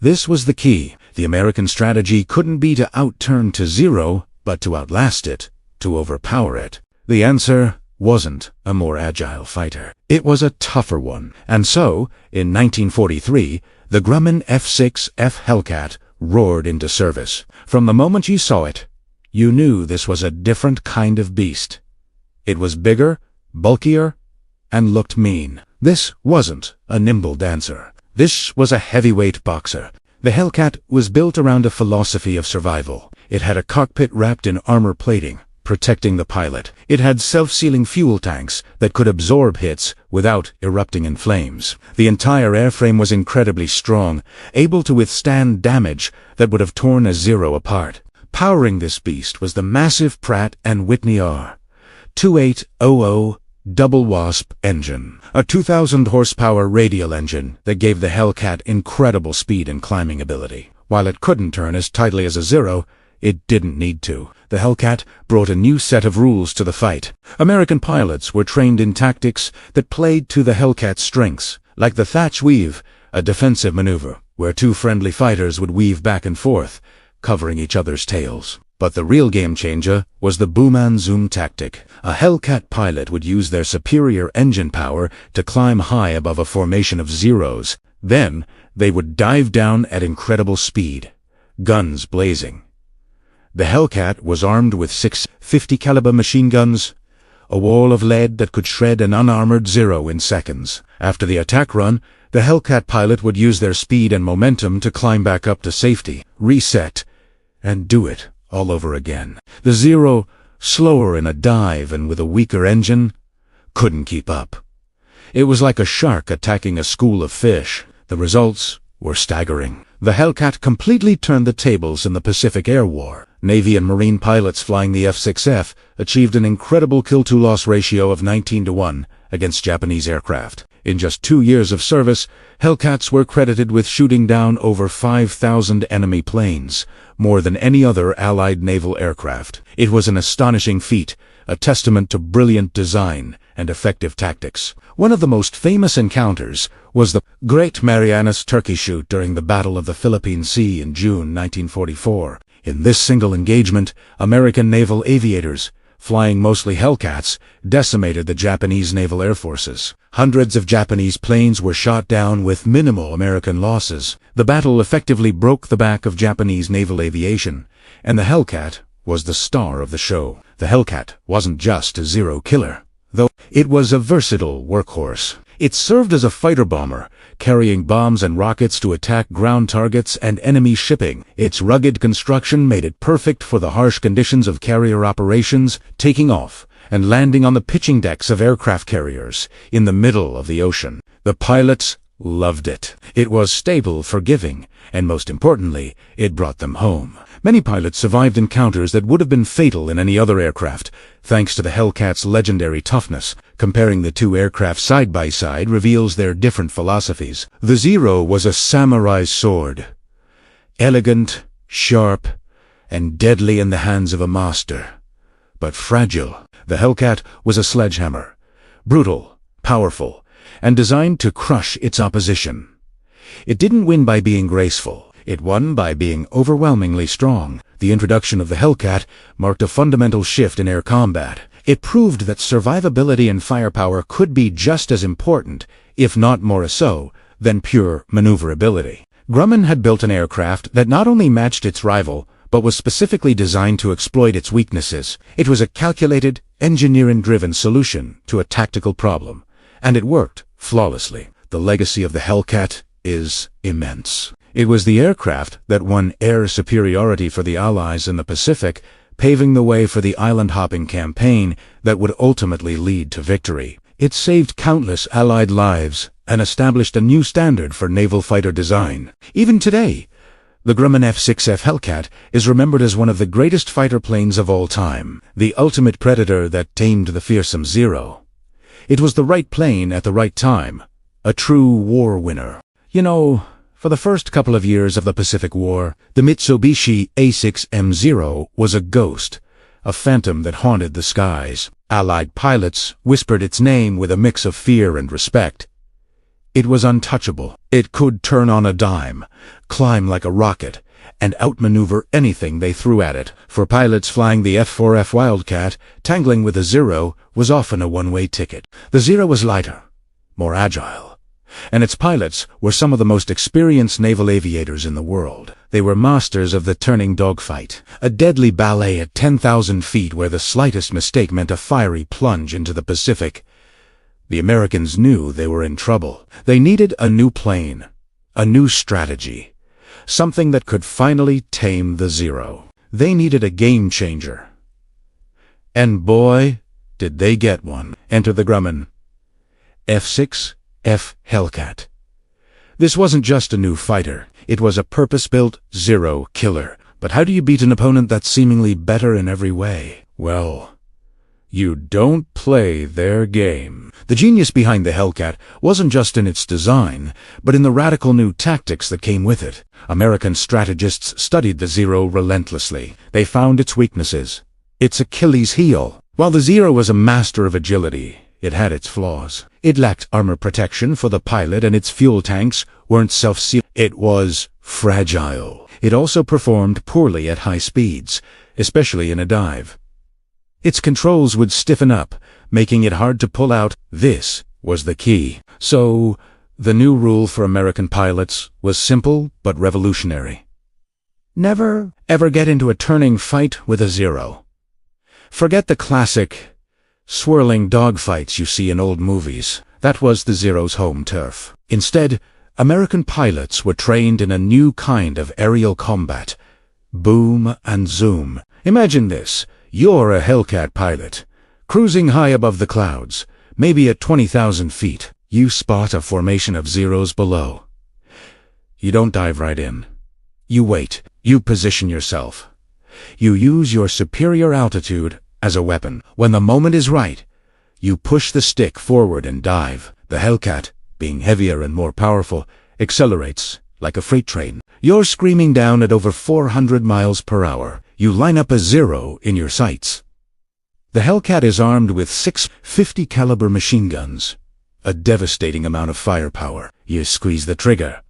This was the key. The American strategy couldn't be to outturn to Zero, but to outlast it, to overpower it. The answer wasn't a more agile fighter. It was a tougher one. And so, in 1943, the Grumman F-6F Hellcat roared into service. From the moment you saw it, you knew this was a different kind of beast. It was bigger, bulkier, and looked mean. This wasn't a nimble dancer. This was a heavyweight boxer. The Hellcat was built around a philosophy of survival. It had a cockpit wrapped in armor plating, protecting the pilot. It had self-sealing fuel tanks that could absorb hits without erupting in flames. The entire airframe was incredibly strong, able to withstand damage that would have torn a Zero apart. Powering this beast was the massive Pratt & Whitney R2800 double wasp engine, a 2,000 horsepower radial engine that gave the Hellcat incredible speed and climbing ability. While it couldn't turn as tightly as a Zero, it didn't need to. The Hellcat brought a new set of rules to the fight. American pilots were trained in tactics that played to the Hellcat's strengths, like the Thatch Weave, a defensive maneuver where two friendly fighters would weave back and forth, covering each other's tails. But the real game-changer was the boom and zoom tactic. A Hellcat pilot would use their superior engine power to climb high above a formation of Zeros. Then, they would dive down at incredible speed, guns blazing. The Hellcat was armed with 6 50 caliber machine guns, a wall of lead that could shred an unarmored Zero in seconds. After the attack run, the Hellcat pilot would use their speed and momentum to climb back up to safety, reset, and do it all over again. The Zero, slower in a dive and with a weaker engine, couldn't keep up. It was like a shark attacking a school of fish. The results were staggering. The Hellcat completely turned the tables in the Pacific Air War. Navy and Marine pilots flying the F-6F achieved an incredible kill-to-loss ratio of 19-1 against Japanese aircraft. In just 2 years of service, Hellcats were credited with shooting down over 5,000 enemy planes, more than any other Allied naval aircraft. It was an astonishing feat, a testament to brilliant design and effective tactics. One of the most famous encounters was the Great Marianas Turkey Shoot during the Battle of the Philippine Sea in June 1944. In this single engagement, American naval aviators, flying mostly Hellcats, decimated the Japanese naval air forces. Hundreds of Japanese planes were shot down with minimal American losses. The battle effectively broke the back of Japanese naval aviation, and the Hellcat was the star of the show. The Hellcat wasn't just a Zero killer, though it was a versatile workhorse. It served as a fighter bomber, carrying bombs and rockets to attack ground targets and enemy shipping. Its rugged construction made it perfect for the harsh conditions of carrier operations, taking off and landing on the pitching decks of aircraft carriers in the middle of the ocean. The pilots loved it. It was stable, forgiving, and most importantly, it brought them home. Many pilots survived encounters that would have been fatal in any other aircraft, thanks to the Hellcat's legendary toughness. Comparing the two aircraft side by side reveals their different philosophies. The Zero was a samurai's sword, elegant, sharp, and deadly in the hands of a master, but fragile. The Hellcat was a sledgehammer, brutal, powerful, and designed to crush its opposition. It didn't win by being graceful. It won by being overwhelmingly strong. The introduction of the Hellcat marked a fundamental shift in air combat. It proved that survivability and firepower could be just as important, if not more so, than pure maneuverability. Grumman had built an aircraft that not only matched its rival, but was specifically designed to exploit its weaknesses. It was a calculated, engineering-driven solution to a tactical problem, and it worked flawlessly. The legacy of the Hellcat is immense. It was the aircraft that won air superiority for the Allies in the Pacific, paving the way for the island-hopping campaign that would ultimately lead to victory. It saved countless Allied lives and established a new standard for naval fighter design. Even today, the Grumman F-6F Hellcat is remembered as one of the greatest fighter planes of all time, the ultimate predator that tamed the fearsome Zero. It was the right plane at the right time, a true war winner. You know, for the first couple of years of the Pacific War, the Mitsubishi A6M0 was a ghost, a phantom that haunted the skies. Allied pilots whispered its name with a mix of fear and respect. It was untouchable. It could turn on a dime, climb like a rocket, and outmaneuver anything they threw at it. For pilots flying the F-4F Wildcat, tangling with the Zero was often a one-way ticket. The Zero was lighter, more agile, and its pilots were some of the most experienced naval aviators in the world. They were masters of the turning dogfight, a deadly ballet at 10,000 feet where the slightest mistake meant a fiery plunge into the Pacific. The Americans knew they were in trouble. They needed a new plane, a new strategy, something that could finally tame the Zero. They needed a game changer. And boy, did they get one. Enter the Grumman F-6F Hellcat. This wasn't just a new fighter. It was a purpose-built Zero killer. But how do you beat an opponent that's seemingly better in every way? Well, you don't play their game. The genius behind the Hellcat wasn't just in its design, but in the radical new tactics that came with it. American strategists studied the Zero relentlessly. They found its weaknesses, its Achilles heel. While the Zero was a master of agility, it had its flaws. It lacked armor protection for the pilot, and its fuel tanks weren't self-sealing. It was fragile. It also performed poorly at high speeds, especially in a dive. Its controls would stiffen up, making it hard to pull out. This was the key. So, the new rule for American pilots was simple but revolutionary. Never, ever get into a turning fight with a Zero. Forget the classic, swirling dogfights you see in old movies. That was the Zero's home turf. Instead, American pilots were trained in a new kind of aerial combat. Boom and zoom. Imagine this. You're a Hellcat pilot, cruising high above the clouds, maybe at 20,000 feet. You spot a formation of Zeros below. You don't dive right in. You wait. You position yourself. You use your superior altitude as a weapon. When the moment is right, you push the stick forward and dive. The Hellcat, being heavier and more powerful, accelerates like a freight train. You're screaming down at over 400 miles per hour. You line up a Zero in your sights. The Hellcat is armed with 6 50 caliber machine guns, a devastating amount of firepower. You squeeze the trigger.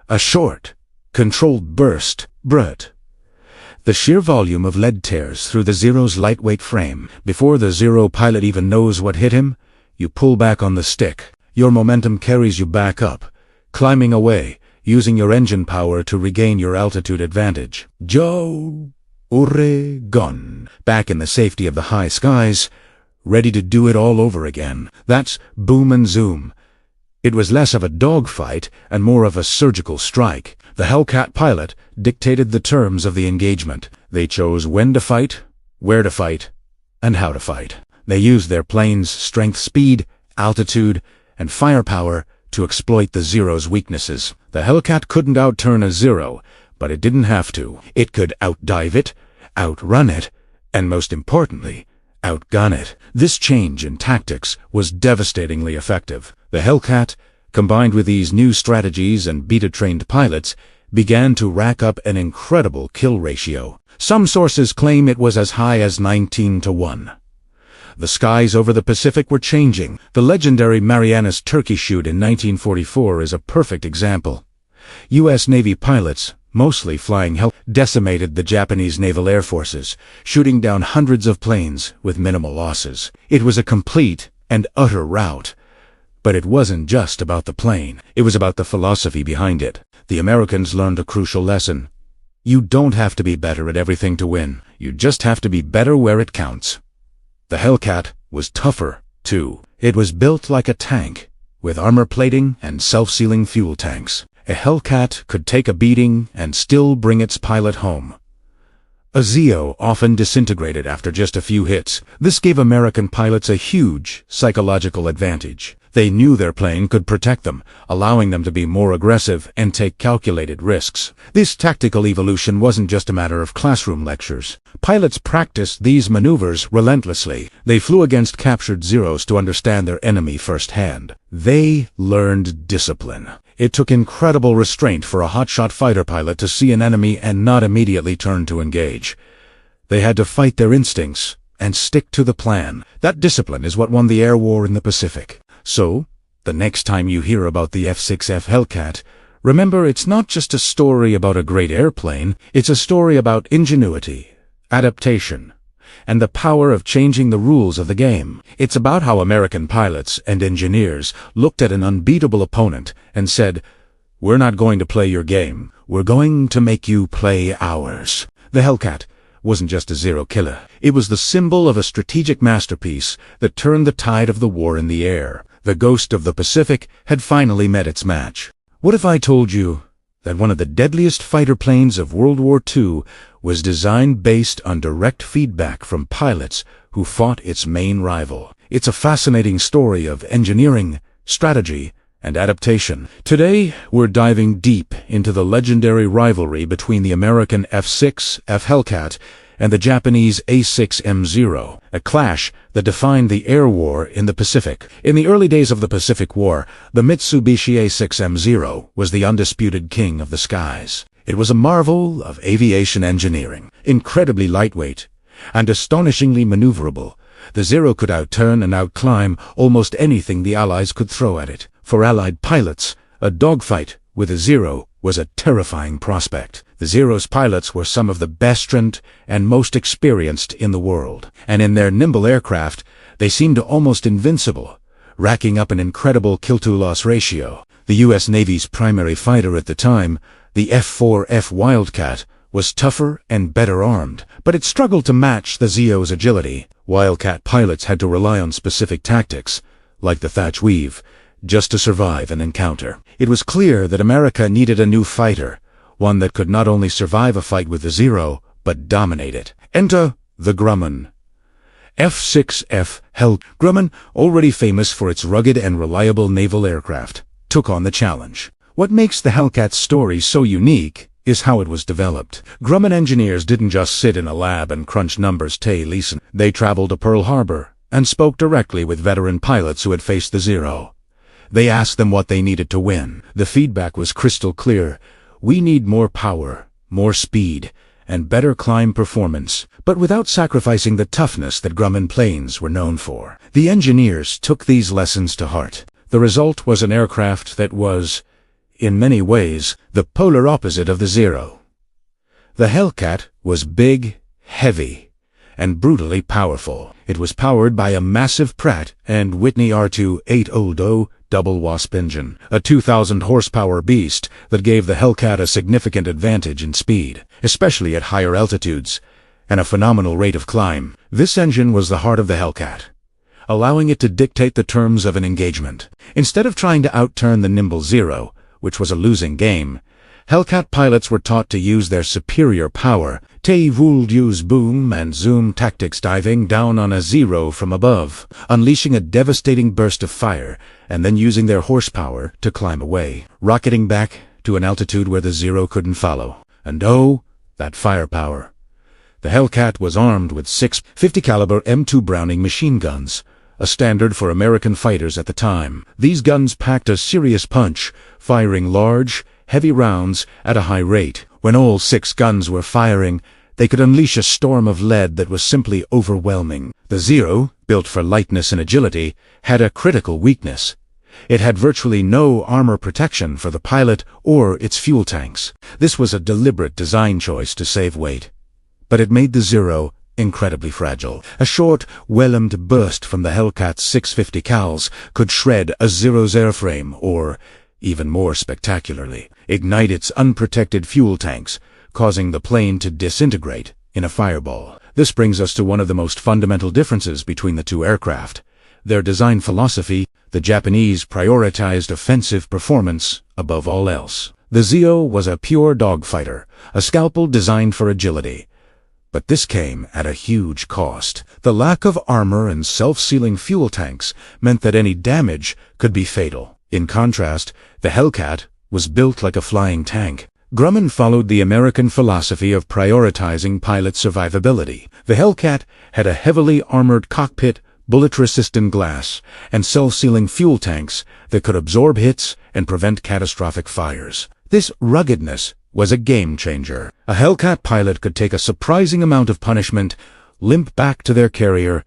A short, controlled burst. Brut. The sheer volume of lead tears through the Zero's lightweight frame. Before the Zero pilot even knows what hit him, you pull back on the stick. Your momentum carries you back up, climbing away, using your engine power to regain your altitude advantage. Joe Oregon, back in the safety of the high skies, ready to do it all over again. That's boom and zoom. It was less of a dogfight and more of a surgical strike. The Hellcat pilot dictated the terms of the engagement. They chose when to fight, where to fight, and how to fight. They used their plane's strength, speed, altitude, and firepower to exploit the Zero's weaknesses. The Hellcat couldn't outturn a Zero, but it didn't have to. It could outdive it, outrun it, and most importantly, outgun it. This change in tactics was devastatingly effective. The Hellcat, combined with these new strategies and beta-trained pilots, began to rack up an incredible kill ratio. Some sources claim it was as high as 19-1. The skies over the Pacific were changing. The legendary Marianas Turkey Shoot in 1944 is a perfect example. U.S. Navy pilots, mostly flying decimated the Japanese naval air forces, shooting down hundreds of planes with minimal losses. It was a complete and utter rout. But it wasn't just about the plane. It was about the philosophy behind it. The Americans learned a crucial lesson. You don't have to be better at everything to win. You just have to be better where it counts. The Hellcat was tougher, too. It was built like a tank, with armor plating and self-sealing fuel tanks. A Hellcat could take a beating and still bring its pilot home. A Zero often disintegrated after just a few hits. This gave American pilots a huge psychological advantage. They knew their plane could protect them, allowing them to be more aggressive and take calculated risks. This tactical evolution wasn't just a matter of classroom lectures. Pilots practiced these maneuvers relentlessly. They flew against captured Zeros to understand their enemy firsthand. They learned discipline. It took incredible restraint for a hotshot fighter pilot to see an enemy and not immediately turn to engage. They had to fight their instincts and stick to the plan. That discipline is what won the air war in the Pacific. So, the next time you hear about the F-6F Hellcat, remember it's not just a story about a great airplane, it's a story about ingenuity, adaptation, and the power of changing the rules of the game. It's about how American pilots and engineers looked at an unbeatable opponent and said, "We're not going to play your game, we're going to make you play ours." The Hellcat wasn't just a Zero killer. It was the symbol of a strategic masterpiece that turned the tide of the war in the air. The ghost of the Pacific had finally met its match. What if I told you that one of the deadliest fighter planes of World War II was designed based on direct feedback from pilots who fought its main rival? It's a fascinating story of engineering, strategy, and adaptation. Today, we're diving deep into the legendary rivalry between the American F-6F Hellcat and the Japanese A-6M Zero, a clash that defined the air war in the Pacific. In the early days of the Pacific War, the Mitsubishi A-6M Zero was the undisputed king of the skies. It was a marvel of aviation engineering, incredibly lightweight and astonishingly maneuverable. The Zero could outturn and outclimb almost anything the Allies could throw at it. For Allied pilots, a dogfight with a Zero was a terrifying prospect. The Zero's pilots were some of the best trained and most experienced in the world, and in their nimble aircraft, they seemed almost invincible, racking up an incredible kill-to-loss ratio. The U.S. Navy's primary fighter at the time, the F-4F Wildcat, was tougher and better armed, but it struggled to match the Zero's agility. Wildcat pilots had to rely on specific tactics, like the thatch weave, just to survive an encounter. It was clear that America needed a new fighter, one that could not only survive a fight with the Zero, but dominate it. Enter the Grumman. F-6F Grumman, already famous for its rugged and reliable naval aircraft, took on the challenge. What makes the Hellcat's story so unique is how it was developed. Grumman engineers didn't just sit in a lab and crunch numbers. They traveled to Pearl Harbor and spoke directly with veteran pilots who had faced the Zero. They asked them what they needed to win. The feedback was crystal clear. We need more power, more speed, and better climb performance, but without sacrificing the toughness that Grumman planes were known for. The engineers took these lessons to heart. The result was an aircraft that was, in many ways, the polar opposite of the Zero. The Hellcat was big, heavy, and brutally powerful. It was powered by a massive Pratt & Whitney R2-800 double wasp engine, a 2,000 horsepower beast that gave the Hellcat a significant advantage in speed, especially at higher altitudes, and a phenomenal rate of climb. This engine was the heart of the Hellcat, allowing it to dictate the terms of an engagement. Instead of trying to outturn the nimble Zero, which was a losing game, Hellcat pilots were taught to use their superior power. They would use boom and zoom tactics, diving down on a Zero from above, unleashing a devastating burst of fire, and then using their horsepower to climb away, rocketing back to an altitude where the Zero couldn't follow. And oh, that firepower! The Hellcat was armed with 6 50 caliber M2 Browning machine guns, a standard for American fighters at the time. These guns packed a serious punch, firing large, heavy rounds at a high rate. When all 6 guns were firing, they could unleash a storm of lead that was simply overwhelming. The Zero, built for lightness and agility, had a critical weakness. It had virtually no armor protection for the pilot or its fuel tanks. This was a deliberate design choice to save weight. But it made the Zero incredibly fragile. A short, well-aimed burst from the Hellcat's 650 cals could shred a Zero's airframe or, even more spectacularly, ignite its unprotected fuel tanks, causing the plane to disintegrate in a fireball. This brings us to one of the most fundamental differences between the two aircraft. Their design philosophy. The Japanese prioritized offensive performance above all else. The Zero was a pure dogfighter, a scalpel designed for agility. But this came at a huge cost. The lack of armor and self-sealing fuel tanks meant that any damage could be fatal. In contrast, the Hellcat was built like a flying tank. Grumman followed the American philosophy of prioritizing pilot survivability. The Hellcat had a heavily armored cockpit, bullet-resistant glass, and self-sealing fuel tanks that could absorb hits and prevent catastrophic fires. This ruggedness was a game-changer. A Hellcat pilot could take a surprising amount of punishment, limp back to their carrier,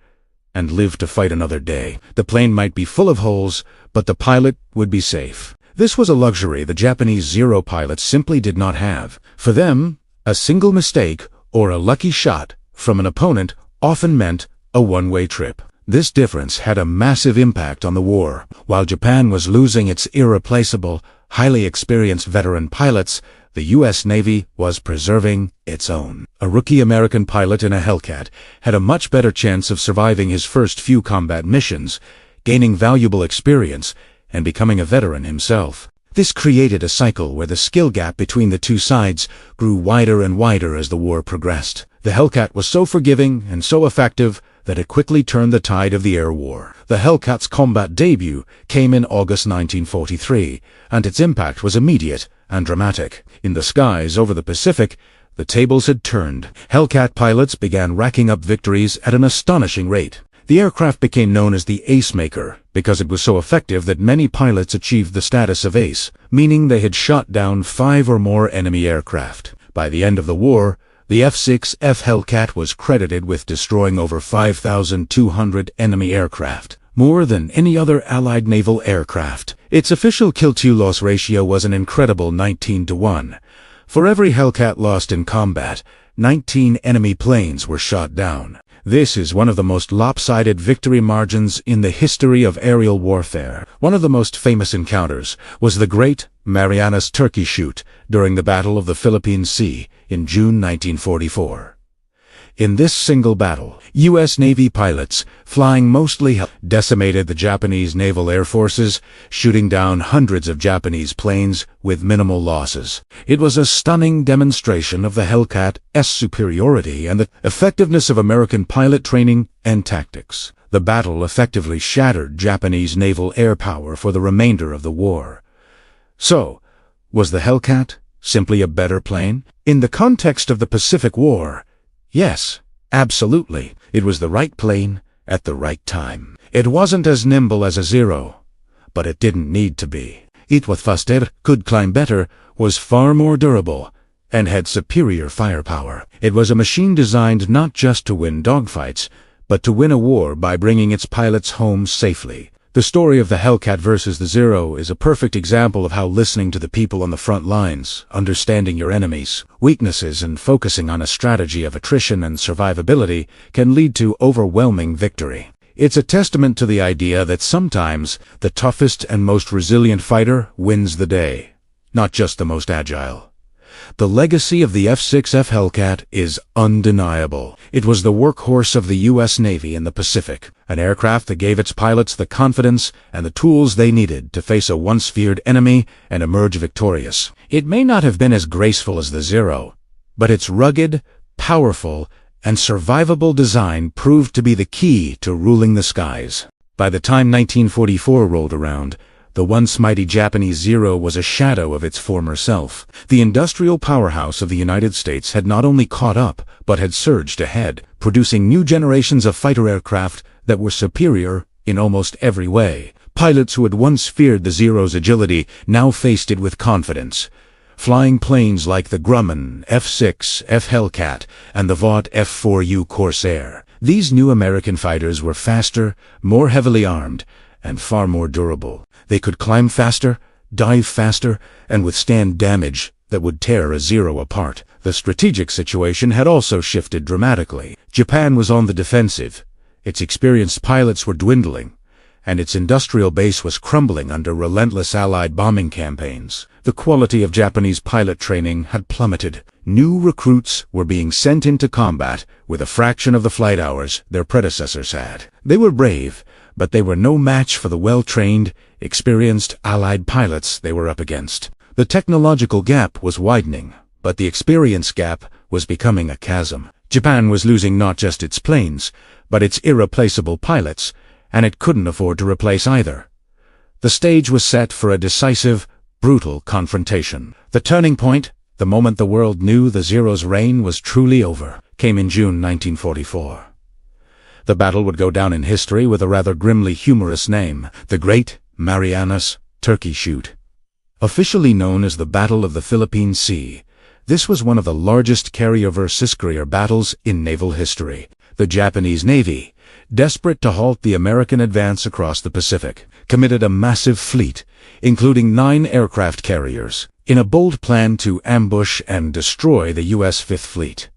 and live to fight another day. The plane might be full of holes, but the pilot would be safe. This was a luxury the Japanese Zero pilots simply did not have. For them, a single mistake or a lucky shot from an opponent often meant a one-way trip. This difference had a massive impact on the war. While Japan was losing its irreplaceable, highly experienced veteran pilots, the U.S. Navy was preserving its own. A rookie American pilot in a Hellcat had a much better chance of surviving his first few combat missions, gaining valuable experience, and becoming a veteran himself. This created a cycle where the skill gap between the two sides grew wider and wider as the war progressed. The Hellcat was so forgiving and so effective that it quickly turned the tide of the air war. The Hellcat's combat debut came in August 1943, and its impact was immediate and dramatic. In the skies over the Pacific, the tables had turned. Hellcat pilots began racking up victories at an astonishing rate. The aircraft became known as the Ace Maker because it was so effective that many pilots achieved the status of ace, meaning they had shot down 5 or more enemy aircraft. By the end of the war, the F-6F Hellcat was credited with destroying over 5,200 enemy aircraft, more than any other Allied naval aircraft. Its official kill-to-loss ratio was an incredible 19-to-1. For every Hellcat lost in combat, 19 enemy planes were shot down. This is one of the most lopsided victory margins in the history of aerial warfare. One of the most famous encounters was the Great Marianas Turkey Shoot during the Battle of the Philippine Sea in June 1944. In this single battle, U.S. Navy pilots, flying mostly decimated the Japanese naval air forces, shooting down hundreds of Japanese planes with minimal losses. It was a stunning demonstration of the Hellcat's superiority and the effectiveness of American pilot training and tactics. The battle effectively shattered Japanese naval air power for the remainder of the war. So, was the Hellcat simply a better plane? In the context of the Pacific War, yes, absolutely. It was the right plane at the right time. It wasn't as nimble as a Zero, but it didn't need to be. It was faster, could climb better, was far more durable, and had superior firepower. It was a machine designed not just to win dogfights, but to win a war by bringing its pilots home safely. The story of the Hellcat versus the Zero is a perfect example of how listening to the people on the front lines, understanding your enemies' weaknesses and focusing on a strategy of attrition and survivability can lead to overwhelming victory. It's a testament to the idea that sometimes the toughest and most resilient fighter wins the day, not just the most agile. The legacy of the F-6F Hellcat is undeniable. It was the workhorse of the U.S. Navy in the Pacific, an aircraft that gave its pilots the confidence and the tools they needed to face a once-feared enemy and emerge victorious. It may not have been as graceful as the Zero, but its rugged, powerful, and survivable design proved to be the key to ruling the skies. By the time 1944 rolled around, the once mighty Japanese Zero was a shadow of its former self. The industrial powerhouse of the United States had not only caught up, but had surged ahead, producing new generations of fighter aircraft that were superior in almost every way. Pilots who had once feared the Zero's agility now faced it with confidence. Flying planes like the Grumman F-6F Hellcat and the Vought F-4U Corsair. These new American fighters were faster, more heavily armed, and far more durable. They could climb faster, dive faster, and withstand damage that would tear a Zero apart. The strategic situation had also shifted dramatically. Japan was on the defensive. Its experienced pilots were dwindling, and its industrial base was crumbling under relentless Allied bombing campaigns. The quality of Japanese pilot training had plummeted. New recruits were being sent into combat with a fraction of the flight hours their predecessors had. They were brave, but they were no match for the well-trained, experienced Allied pilots they were up against. The technological gap was widening, but the experience gap was becoming a chasm. Japan was losing not just its planes, but its irreplaceable pilots, and it couldn't afford to replace either. The stage was set for a decisive, brutal confrontation. The turning point, the moment the world knew the Zero's reign was truly over, came in June 1944. The battle would go down in history with a rather grimly humorous name, the Great Marianas Turkey Shoot. Officially known as the Battle of the Philippine Sea, this was one of the largest carrier-versus-carrier battles in naval history. The Japanese Navy, desperate to halt the American advance across the Pacific, committed a massive fleet, including 9 aircraft carriers, in a bold plan to ambush and destroy the U.S. Fifth Fleet.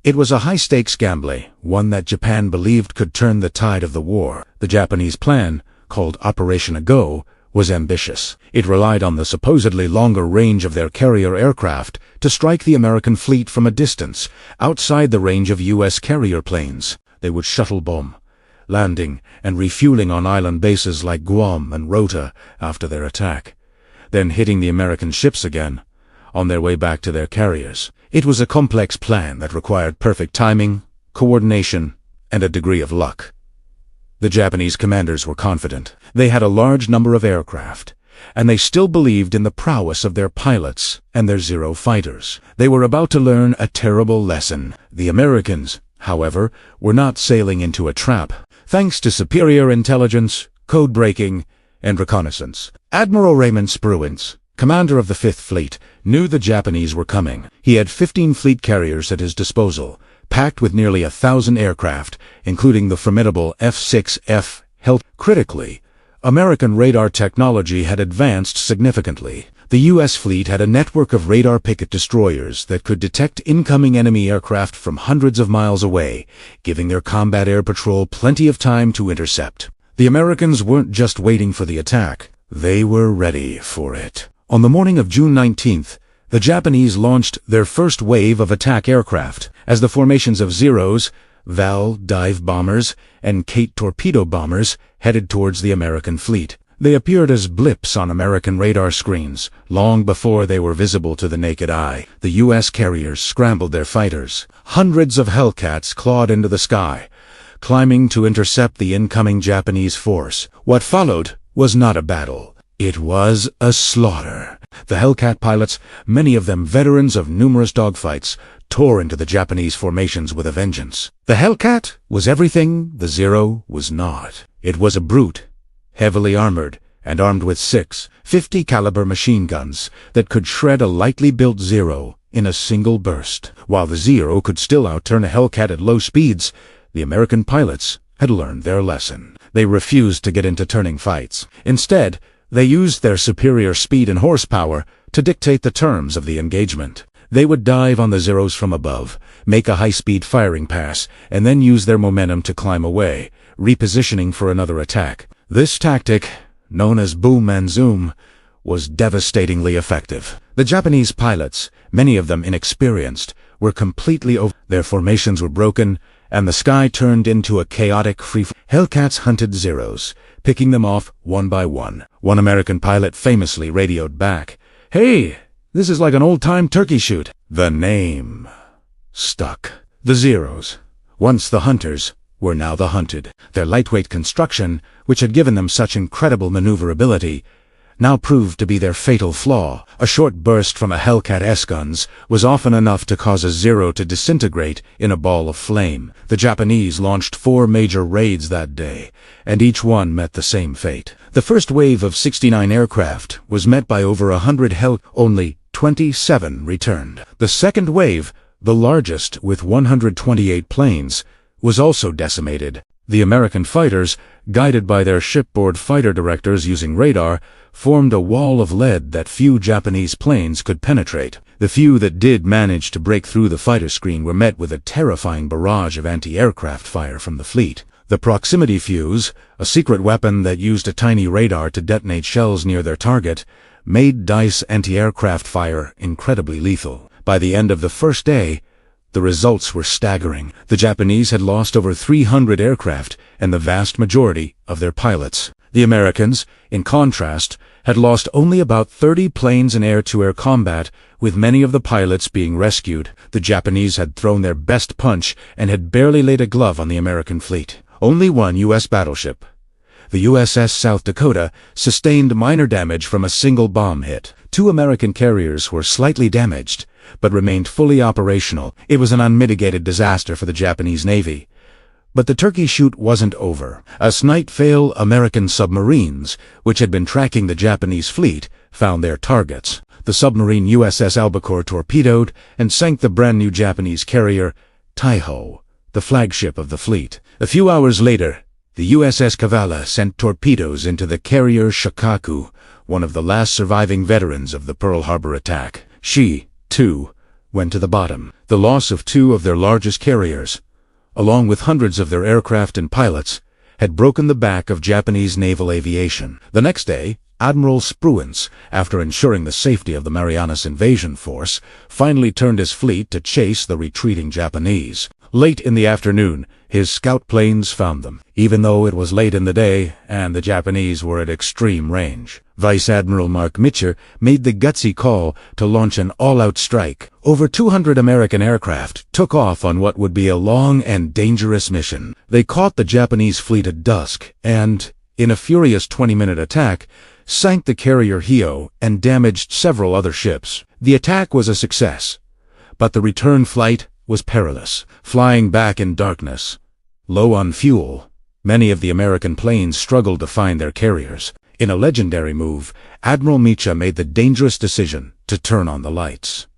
It was a high-stakes gamble, one that Japan believed could turn the tide of the war. The Japanese plan, called Operation Ago, was ambitious. It relied on the supposedly longer range of their carrier aircraft to strike the American fleet from a distance, outside the range of U.S. carrier planes. They would shuttle bomb, landing and refueling on island bases like Guam and Rota after their attack, then hitting the American ships again, on their way back to their carriers. It was a complex plan that required perfect timing, coordination, and a degree of luck. The Japanese commanders were confident. They had a large number of aircraft, and they still believed in the prowess of their pilots and their Zero fighters. They were about to learn a terrible lesson. The Americans, however, were not sailing into a trap. Thanks to superior intelligence, code-breaking, and reconnaissance, Admiral Raymond Spruance, commander of the Fifth Fleet, knew the Japanese were coming. He had 15 fleet carriers at his disposal, packed with nearly 1,000 aircraft, including the formidable F-6F Hellcat. Critically, American radar technology had advanced significantly. The U.S. fleet had a network of radar picket destroyers that could detect incoming enemy aircraft from hundreds of miles away, giving their combat air patrol plenty of time to intercept. The Americans weren't just waiting for the attack, they were ready for it. On the morning of June 19th, the Japanese launched their first wave of attack aircraft, as the formations of Zeros, Val dive bombers, and Kate torpedo bombers headed towards the American fleet. They appeared as blips on American radar screens, long before they were visible to the naked eye. The U.S. carriers scrambled their fighters. Hundreds of Hellcats clawed into the sky, climbing to intercept the incoming Japanese force. What followed was not a battle. It was a slaughter. The Hellcat pilots, many of them veterans of numerous dogfights, tore into the Japanese formations with a vengeance. The Hellcat was everything the Zero was not. It was a brute, heavily armored, and armed with 6 .50 caliber machine guns that could shred a lightly built Zero in a single burst. While the Zero could still outturn a Hellcat at low speeds, the American pilots had learned their lesson. They refused to get into turning fights. Instead, they used their superior speed and horsepower to dictate the terms of the engagement. They would dive on the Zeros from above, make a high-speed firing pass, and then use their momentum to climb away, repositioning for another attack. This tactic, known as boom and zoom, was devastatingly effective. The Japanese pilots, many of them inexperienced, were completely over. Their formations were broken, and the sky turned into a chaotic free-fall. Hellcats hunted Zeros, picking them off one by one. One American pilot famously radioed back, "Hey, this is like an old-time turkey shoot." The name stuck. The Zeros, once the hunters, were now the hunted. Their lightweight construction, which had given them such incredible maneuverability, now proved to be their fatal flaw. A short burst from a Hellcat S-guns was often enough to cause a Zero to disintegrate in a ball of flame. The Japanese launched 4 major raids that day, and each one met the same fate. The first wave of 69 aircraft was met by over 100 only 27 returned. The second wave, the largest with 128 planes, was also decimated. The American fighters, guided by their shipboard fighter directors using radar, formed a wall of lead that few Japanese planes could penetrate. The few that did manage to break through the fighter screen were met with a terrifying barrage of anti-aircraft fire from the fleet. The proximity fuse, a secret weapon that used a tiny radar to detonate shells near their target, made DICE anti-aircraft fire incredibly lethal. By the end of the first day, the results were staggering. The Japanese had lost over 300 aircraft and the vast majority of their pilots. The Americans, in contrast, had lost only about 30 planes in air-to-air combat, with many of the pilots being rescued. The Japanese had thrown their best punch and had barely laid a glove on the American fleet. Only one U.S. battleship, the USS South Dakota, sustained minor damage from a single bomb hit. 2 American carriers were slightly damaged, but remained fully operational. It was an unmitigated disaster for the Japanese Navy. But the turkey shoot wasn't over. As night fell, American submarines, which had been tracking the Japanese fleet, found their targets. The submarine USS Albacore torpedoed and sank the brand-new Japanese carrier Taiho, the flagship of the fleet. A few hours later, the USS Kavala sent torpedoes into the carrier Shikaku, one of the last surviving veterans of the Pearl Harbor attack. She, too, went to the bottom. The loss of 2 of their largest carriers, along with hundreds of their aircraft and pilots, had broken the back of Japanese naval aviation. The next day, Admiral Spruance, after ensuring the safety of the Marianas invasion force, finally turned his fleet to chase the retreating Japanese. Late in the afternoon, his scout planes found them, even though it was late in the day and the Japanese were at extreme range. Vice Admiral Mark Mitcher made the gutsy call to launch an all-out strike. Over 200 American aircraft took off on what would be a long and dangerous mission. They caught the Japanese fleet at dusk and, in a furious 20-minute attack, sank the carrier Hio and damaged several other ships. The attack was a success, but the return flight was perilous. Flying back in darkness, low on fuel, many of the American planes struggled to find their carriers. In a legendary move, Admiral Micha made the dangerous decision to turn on the lights.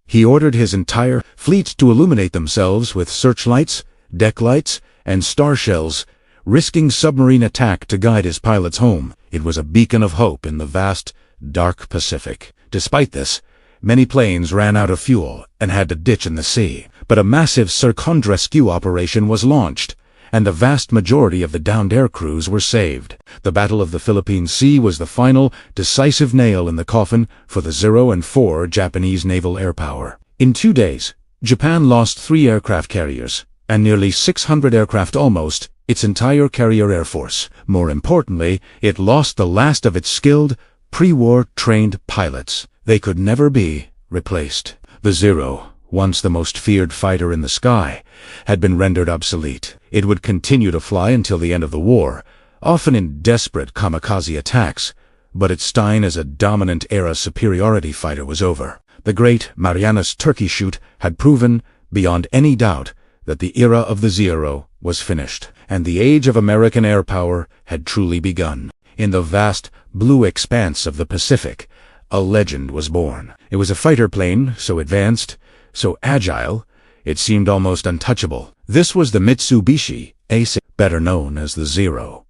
He ordered his entire fleet to illuminate themselves with searchlights, deck lights, and star shells, risking submarine attack to guide his pilots home. It was a beacon of hope in the vast, dark Pacific. Despite this, many planes ran out of fuel and had to ditch in the sea. But a massive search and rescue operation was launched, and the vast majority of the downed air crews were saved. The Battle of the Philippine Sea was the final, decisive nail in the coffin for the 0 and 4 Japanese naval air power. In 2 days, Japan lost 3 aircraft carriers, and nearly 600 aircraft, almost its entire carrier air force. More importantly, it lost the last of its skilled, pre-war trained pilots. They could never be replaced. The Zero, once the most feared fighter in the sky, had been rendered obsolete. It would continue to fly until the end of the war, often in desperate kamikaze attacks, but its time as a dominant era superiority fighter was over. The great Marianas turkey shoot had proven, beyond any doubt, that the era of the Zero was finished, and the age of American air power had truly begun. In the vast, blue expanse of the Pacific, a legend was born. It was a fighter plane, so advanced, so agile, it seemed almost untouchable. This was the Mitsubishi Ace, better known as the Zero.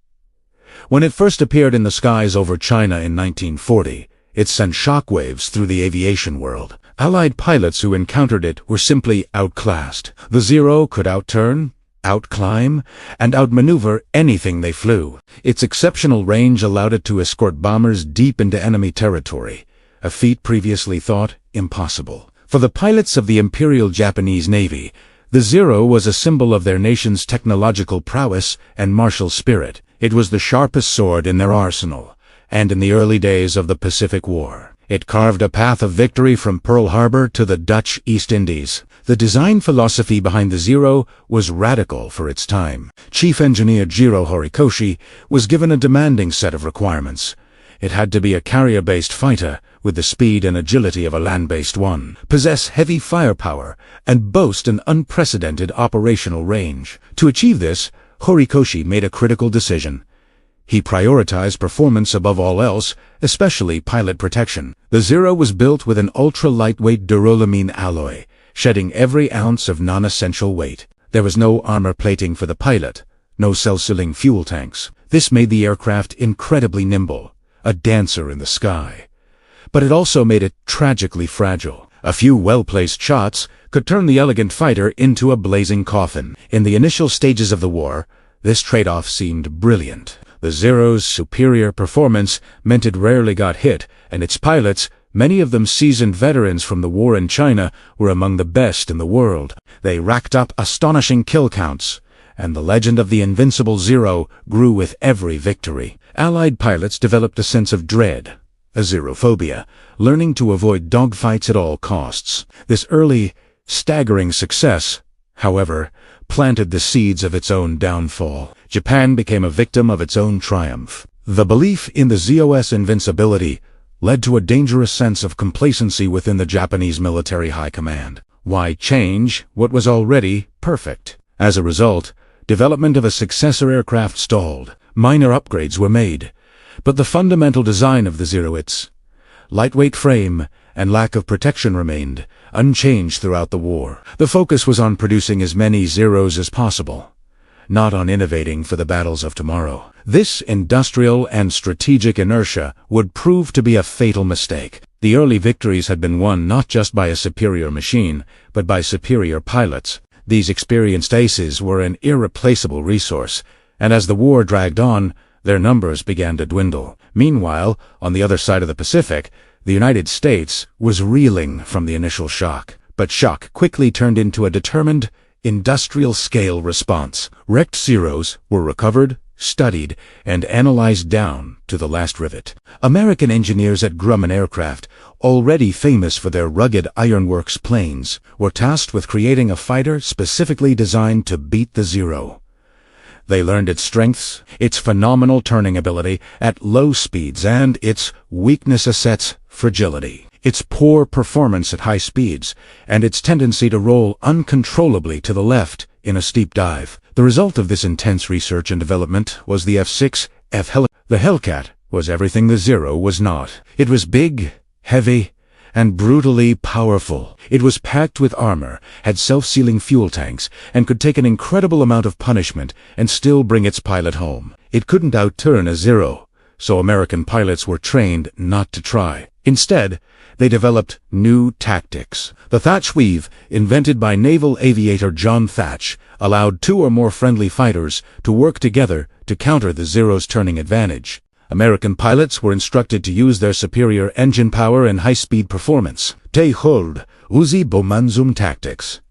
When it first appeared in the skies over China in 1940, it sent shockwaves through the aviation world. Allied pilots who encountered it were simply outclassed. The Zero could outturn, outclimb, and outmaneuver anything they flew. Its exceptional range allowed it to escort bombers deep into enemy territory, a feat previously thought impossible. For the pilots of the Imperial Japanese Navy, the Zero was a symbol of their nation's technological prowess and martial spirit. It was the sharpest sword in their arsenal, and in the early days of the Pacific War, it carved a path of victory from Pearl Harbor to the Dutch East Indies. The design philosophy behind the Zero was radical for its time. Chief Engineer Jiro Horikoshi was given a demanding set of requirements. It had to be a carrier-based fighter with the speed and agility of a land-based one, possess heavy firepower, and boast an unprecedented operational range. To achieve this, Horikoshi made a critical decision. He prioritized performance above all else, especially pilot protection. The Zero was built with an ultra-lightweight duralumin alloy, shedding every ounce of non-essential weight. There was no armor plating for the pilot, no self-sealing fuel tanks. This made the aircraft incredibly nimble, a dancer in the sky. But it also made it tragically fragile. A few well-placed shots could turn the elegant fighter into a blazing coffin. In the initial stages of the war, this trade-off seemed brilliant. The Zero's superior performance meant it rarely got hit, and its pilots, many of them seasoned veterans from the war in China, were among the best in the world. They racked up astonishing kill counts, and the legend of the invincible Zero grew with every victory. Allied pilots developed a sense of dread, a zerophobia, learning to avoid dogfights at all costs. This early, staggering success, however, planted the seeds of its own downfall. Japan became a victim of its own triumph. The belief in the ZOS invincibility led to a dangerous sense of complacency within the Japanese military high command. Why change what was already perfect? As a result, development of a successor aircraft stalled. Minor upgrades were made, but the fundamental design of the Zero, its lightweight frame and lack of protection, remained unchanged throughout the war. The focus was on producing as many Zeros as possible, not on innovating for the battles of tomorrow. This industrial and strategic inertia would prove to be a fatal mistake. The early victories had been won not just by a superior machine, but by superior pilots. These experienced aces were an irreplaceable resource, and as the war dragged on, their numbers began to dwindle. Meanwhile, on the other side of the Pacific, the United States was reeling from the initial shock. But shock quickly turned into a determined, industrial-scale response. Wrecked Zeros were recovered, studied, and analyzed down to the last rivet. American engineers at Grumman Aircraft, already famous for their rugged ironworks planes, were tasked with creating a fighter specifically designed to beat the Zero. They learned its strengths, its phenomenal turning ability at low speeds, and its weaknesses, its fragility, its poor performance at high speeds, and its tendency to roll uncontrollably to the left in a steep dive. The result of this intense research and development was the F-6F Hellcat. The Hellcat was everything the Zero was not. It was big, heavy, and brutally powerful. It was packed with armor, had self-sealing fuel tanks, and could take an incredible amount of punishment and still bring its pilot home. It couldn't outturn a Zero, so American pilots were trained not to try. Instead, they developed new tactics. The Thatch Weave, invented by naval aviator John Thatch, allowed two or more friendly fighters to work together to counter the Zero's turning advantage. American pilots were instructed to use their superior engine power and high-speed performance. They hold Uzi Bomanzum tactics,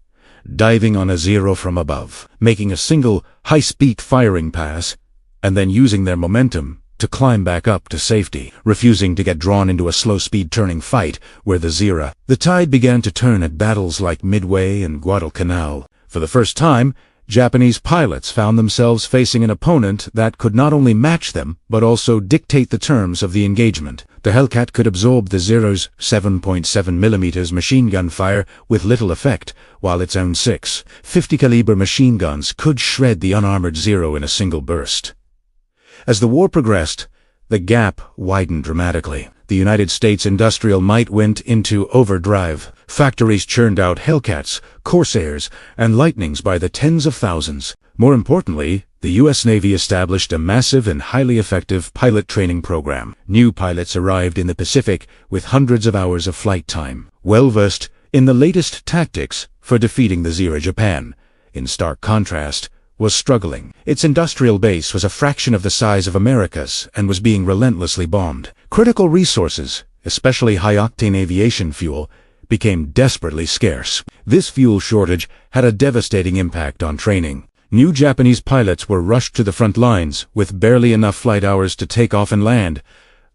diving on a Zero from above, making a single high-speed firing pass, and then using their momentum to climb back up to safety, refusing to get drawn into a slow-speed turning fight where the Zero. The tide began to turn at battles like Midway and Guadalcanal. For the first time, Japanese pilots found themselves facing an opponent that could not only match them, but also dictate the terms of the engagement. The Hellcat could absorb the Zero's 7.7mm machine gun fire with little effect, while its own 6.50 caliber machine guns could shred the unarmored Zero in a single burst. As the war progressed, the gap widened dramatically. The United States industrial might went into overdrive. Factories churned out Hellcats, Corsairs, and Lightnings by the tens of thousands. More importantly, the U.S. Navy established a massive and highly effective pilot training program. New pilots arrived in the Pacific with hundreds of hours of flight time, well-versed in the latest tactics for defeating the Zero. Japan, in stark contrast, was struggling. Its industrial base was a fraction of the size of America's and was being relentlessly bombed. Critical resources, especially high-octane aviation fuel, became desperately scarce. This fuel shortage had a devastating impact on training. New Japanese pilots were rushed to the front lines with barely enough flight hours to take off and land,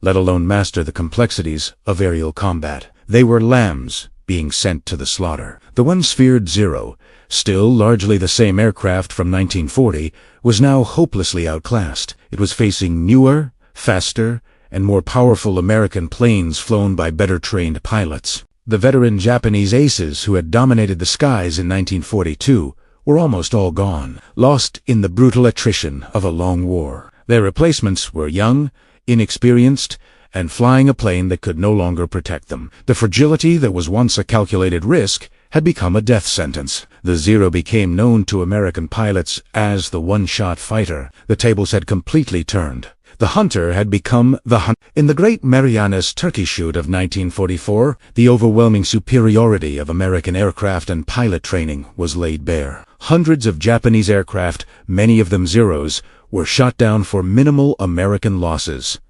let alone master the complexities of aerial combat. They were lambs being sent to the slaughter. The once feared Zero, still largely the same aircraft from 1940, was now hopelessly outclassed. It was facing newer, faster, and more powerful American planes flown by better-trained pilots. The veteran Japanese aces who had dominated the skies in 1942 were almost all gone, lost in the brutal attrition of a long war. Their replacements were young, inexperienced, and flying a plane that could no longer protect them. The fragility that was once a calculated risk had become a death sentence. The Zero became known to American pilots as the one-shot fighter. The tables had completely turned. The Hunter had become the Hunt. In the Great Marianas Turkey Shoot of 1944, the overwhelming superiority of American aircraft and pilot training was laid bare. Hundreds of Japanese aircraft, many of them Zeros, were shot down for minimal American losses.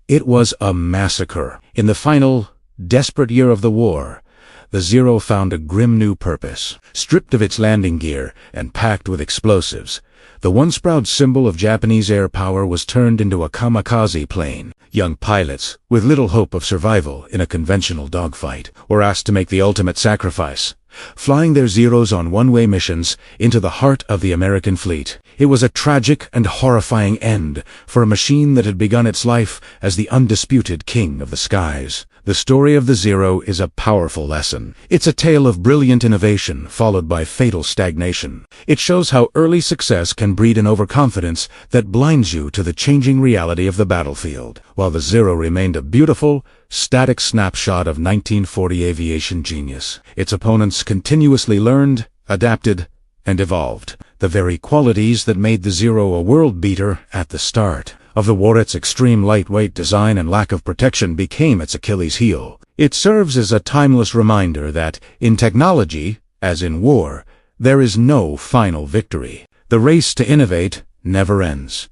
It was a massacre. In the final, desperate year of the war, the Zero found a grim new purpose. Stripped of its landing gear and packed with explosives, the once proud symbol of Japanese air power was turned into a kamikaze plane. Young pilots, with little hope of survival in a conventional dogfight, were asked to make the ultimate sacrifice, flying their Zeros on one-way missions into the heart of the American fleet. It was a tragic and horrifying end for a machine that had begun its life as the undisputed king of the skies. The story of the Zero is a powerful lesson. It's a tale of brilliant innovation followed by fatal stagnation. It shows how early success can breed an overconfidence that blinds you to the changing reality of the battlefield, while the Zero remained a beautiful, static snapshot of 1940 aviation genius. Its opponents continuously learned, adapted, and evolved, the very qualities that made the Zero a world beater at the start of the war. Its extreme lightweight design and lack of protection became its Achilles heel. It serves as a timeless reminder that, in technology, as in war, there is no final victory. The race to innovate never ends,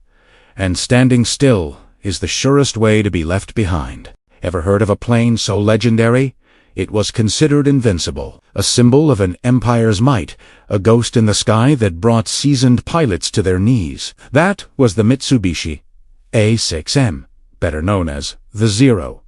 and standing still is the surest way to be left behind. Ever heard of a plane so legendary? It was considered invincible, a symbol of an empire's might, a ghost in the sky that brought seasoned pilots to their knees. That was the Mitsubishi A6M, better known as the Zero.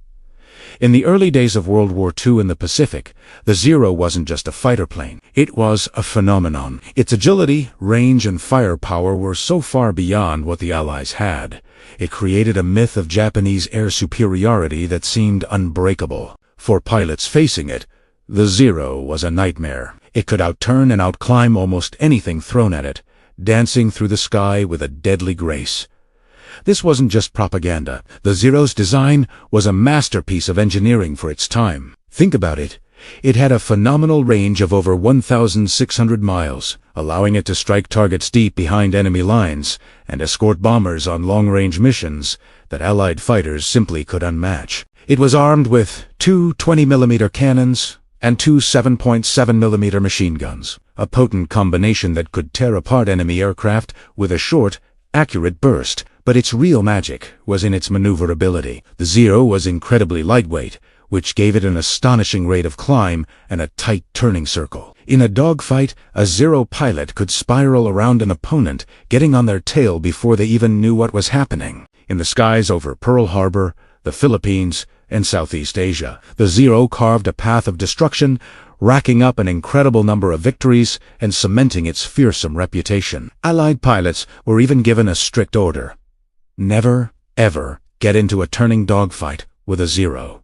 In the early days of World War II in the Pacific, the Zero wasn't just a fighter plane. It was a phenomenon. Its agility, range, and firepower were so far beyond what the Allies had. It created a myth of Japanese air superiority that seemed unbreakable. For pilots facing it, the Zero was a nightmare. It could outturn and outclimb almost anything thrown at it, dancing through the sky with a deadly grace. This wasn't just propaganda. The Zero's design was a masterpiece of engineering for its time. Think about it. It had a phenomenal range of over 1,600 miles, allowing it to strike targets deep behind enemy lines and escort bombers on long-range missions that Allied fighters simply could unmatch. It was armed with two 20mm cannons and two 7.7mm machine guns, a potent combination that could tear apart enemy aircraft with a short, accurate burst. But its real magic was in its maneuverability. The Zero was incredibly lightweight, which gave it an astonishing rate of climb and a tight turning circle. In a dogfight, a Zero pilot could spiral around an opponent, getting on their tail before they even knew what was happening. In the skies over Pearl Harbor, the Philippines, and Southeast Asia, the Zero carved a path of destruction, racking up an incredible number of victories and cementing its fearsome reputation. Allied pilots were even given a strict order: never, ever get into a turning dogfight with a Zero.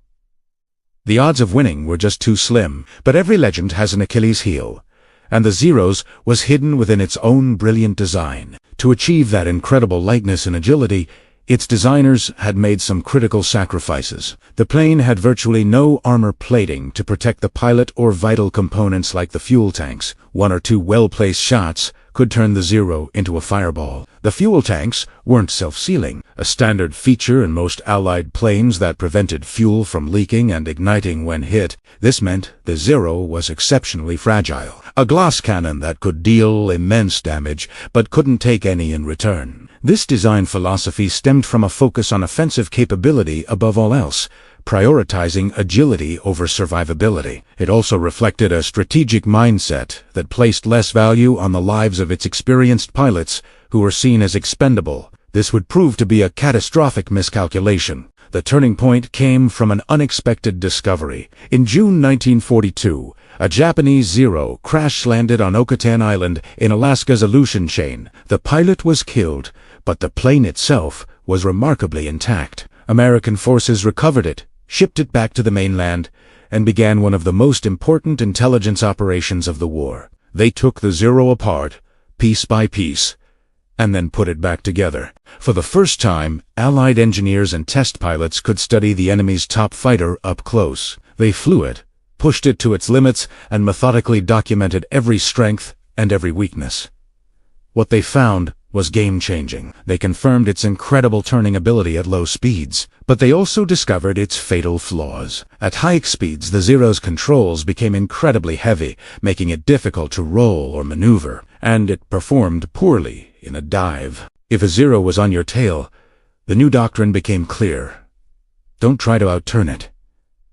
The odds of winning were just too slim, but every legend has an Achilles heel, and the Zero's was hidden within its own brilliant design. To achieve that incredible lightness and agility, its designers had made some critical sacrifices. The plane had virtually no armor plating to protect the pilot or vital components like the fuel tanks. One or two well-placed shots could turn the Zero into a fireball. The fuel tanks weren't self-sealing, a standard feature in most Allied planes that prevented fuel from leaking and igniting when hit. This meant the Zero was exceptionally fragile, a glass cannon that could deal immense damage but couldn't take any in return. This design philosophy stemmed from a focus on offensive capability above all else, prioritizing agility over survivability. It also reflected a strategic mindset that placed less value on the lives of its experienced pilots, who were seen as expendable. This would prove to be a catastrophic miscalculation. The turning point came from an unexpected discovery. In June 1942, a Japanese Zero crash-landed on Okatan Island in Alaska's Aleutian Chain. The pilot was killed, but the plane itself was remarkably intact. American forces recovered it, shipped it back to the mainland, and began one of the most important intelligence operations of the war. They took the Zero apart, piece by piece, and then put it back together. For the first time, Allied engineers and test pilots could study the enemy's top fighter up close. They flew it, pushed it to its limits, and methodically documented every strength and every weakness. What they found was game-changing. They confirmed its incredible turning ability at low speeds, but they also discovered its fatal flaws. At high speeds, the Zero's controls became incredibly heavy, making it difficult to roll or maneuver, and it performed poorly in a dive. If a Zero was on your tail, the new doctrine became clear. Don't try to outturn it.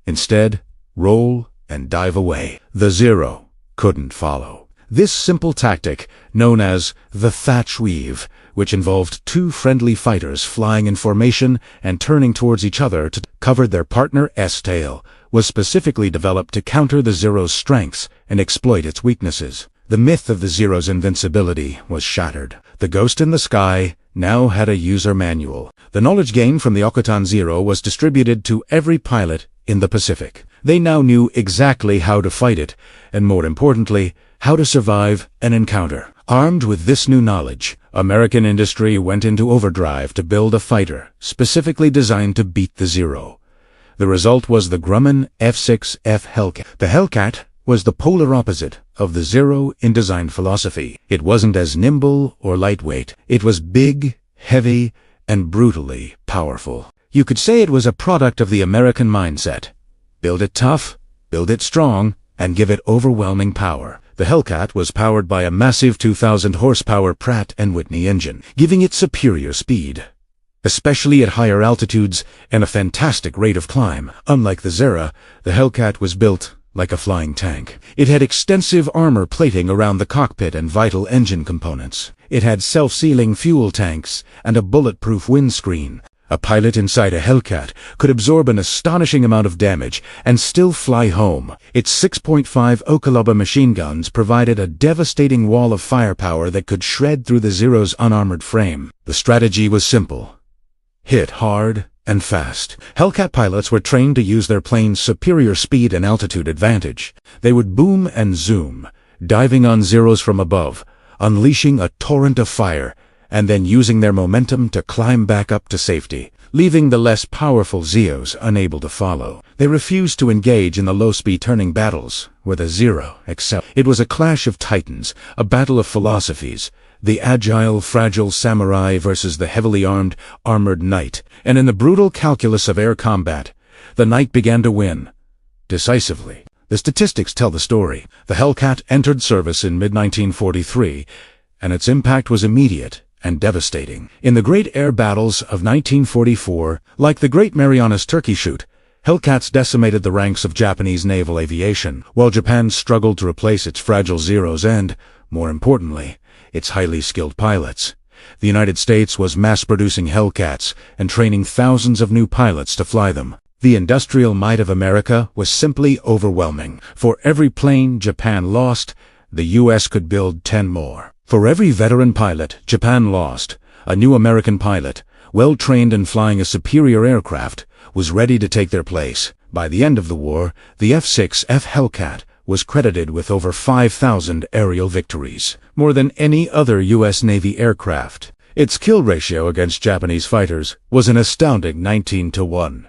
Instead, roll and dive away. The Zero couldn't follow. This simple tactic, known as the thatch weave, which involved two friendly fighters flying in formation and turning towards each other to cover their partner's tail, was specifically developed to counter the Zero's strengths and exploit its weaknesses. The myth of the Zero's invincibility was shattered. The ghost in the sky now had a user manual. The knowledge gained from the Okutan Zero was distributed to every pilot in the Pacific. They now knew exactly how to fight it, and more importantly, how to survive an encounter. Armed with this new knowledge, American industry went into overdrive to build a fighter specifically designed to beat the Zero. The result was the Grumman F-6F Hellcat. The Hellcat was the polar opposite of the Zero in design philosophy. It wasn't as nimble or lightweight. It was big, heavy, and brutally powerful. You could say it was a product of the American mindset. Build it tough, build it strong, and give it overwhelming power. The Hellcat was powered by a massive 2,000 horsepower Pratt & Whitney engine, giving it superior speed, especially at higher altitudes and a fantastic rate of climb. Unlike the Zero, the Hellcat was built like a flying tank. It had extensive armor plating around the cockpit and vital engine components. It had self-sealing fuel tanks and a bulletproof windscreen. A pilot inside a Hellcat could absorb an astonishing amount of damage and still fly home. Its 6.5 Okalaba machine guns provided a devastating wall of firepower that could shred through the Zero's unarmored frame. The strategy was simple. Hit hard and fast. Hellcat pilots were trained to use their plane's superior speed and altitude advantage. They would boom and zoom, diving on Zeros from above, unleashing a torrent of fire, and then using their momentum to climb back up to safety, leaving the less powerful Zeros unable to follow. They refused to engage in the low-speed turning battles, where the Zero excelled. It was a clash of titans, a battle of philosophies, the agile, fragile samurai versus the heavily armed, armored knight, and in the brutal calculus of air combat, the knight began to win, decisively. The statistics tell the story. The Hellcat entered service in mid-1943, and its impact was immediate and devastating. In the great air battles of 1944, like the Great Marianas Turkey Shoot, Hellcats decimated the ranks of Japanese naval aviation, while Japan struggled to replace its fragile Zeros and, more importantly, its highly skilled pilots. The United States was mass-producing Hellcats and training thousands of new pilots to fly them. The industrial might of America was simply overwhelming. For every plane Japan lost, the U.S. could build 10 more. For every veteran pilot Japan lost, a new American pilot, well-trained in flying a superior aircraft, was ready to take their place. By the end of the war, the F-6F Hellcat was credited with over 5,000 aerial victories, more than any other U.S. Navy aircraft. Its kill ratio against Japanese fighters was an astounding 19-to-1.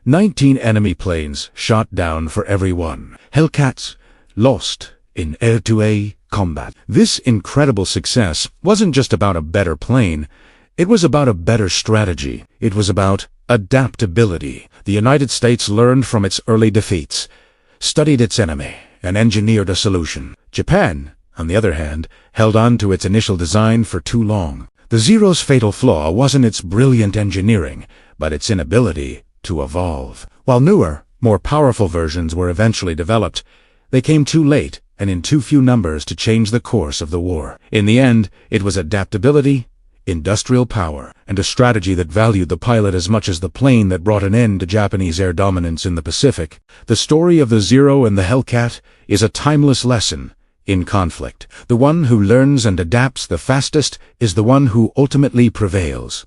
19 enemy planes shot down for every one. Hellcats lost in air-to-air combat. This incredible success wasn't just about a better plane, it was about a better strategy. It was about adaptability. The United States learned from its early defeats, studied its enemy, and engineered a solution. Japan, on the other hand, held on to its initial design for too long. The Zero's fatal flaw wasn't its brilliant engineering, but its inability to evolve. While newer, more powerful versions were eventually developed, they came too late and in too few numbers to change the course of the war. In the end, it was adaptability, industrial power, and a strategy that valued the pilot as much as the plane that brought an end to Japanese air dominance in the Pacific. The story of the Zero and the Hellcat is a timeless lesson in conflict. The one who learns and adapts the fastest is the one who ultimately prevails.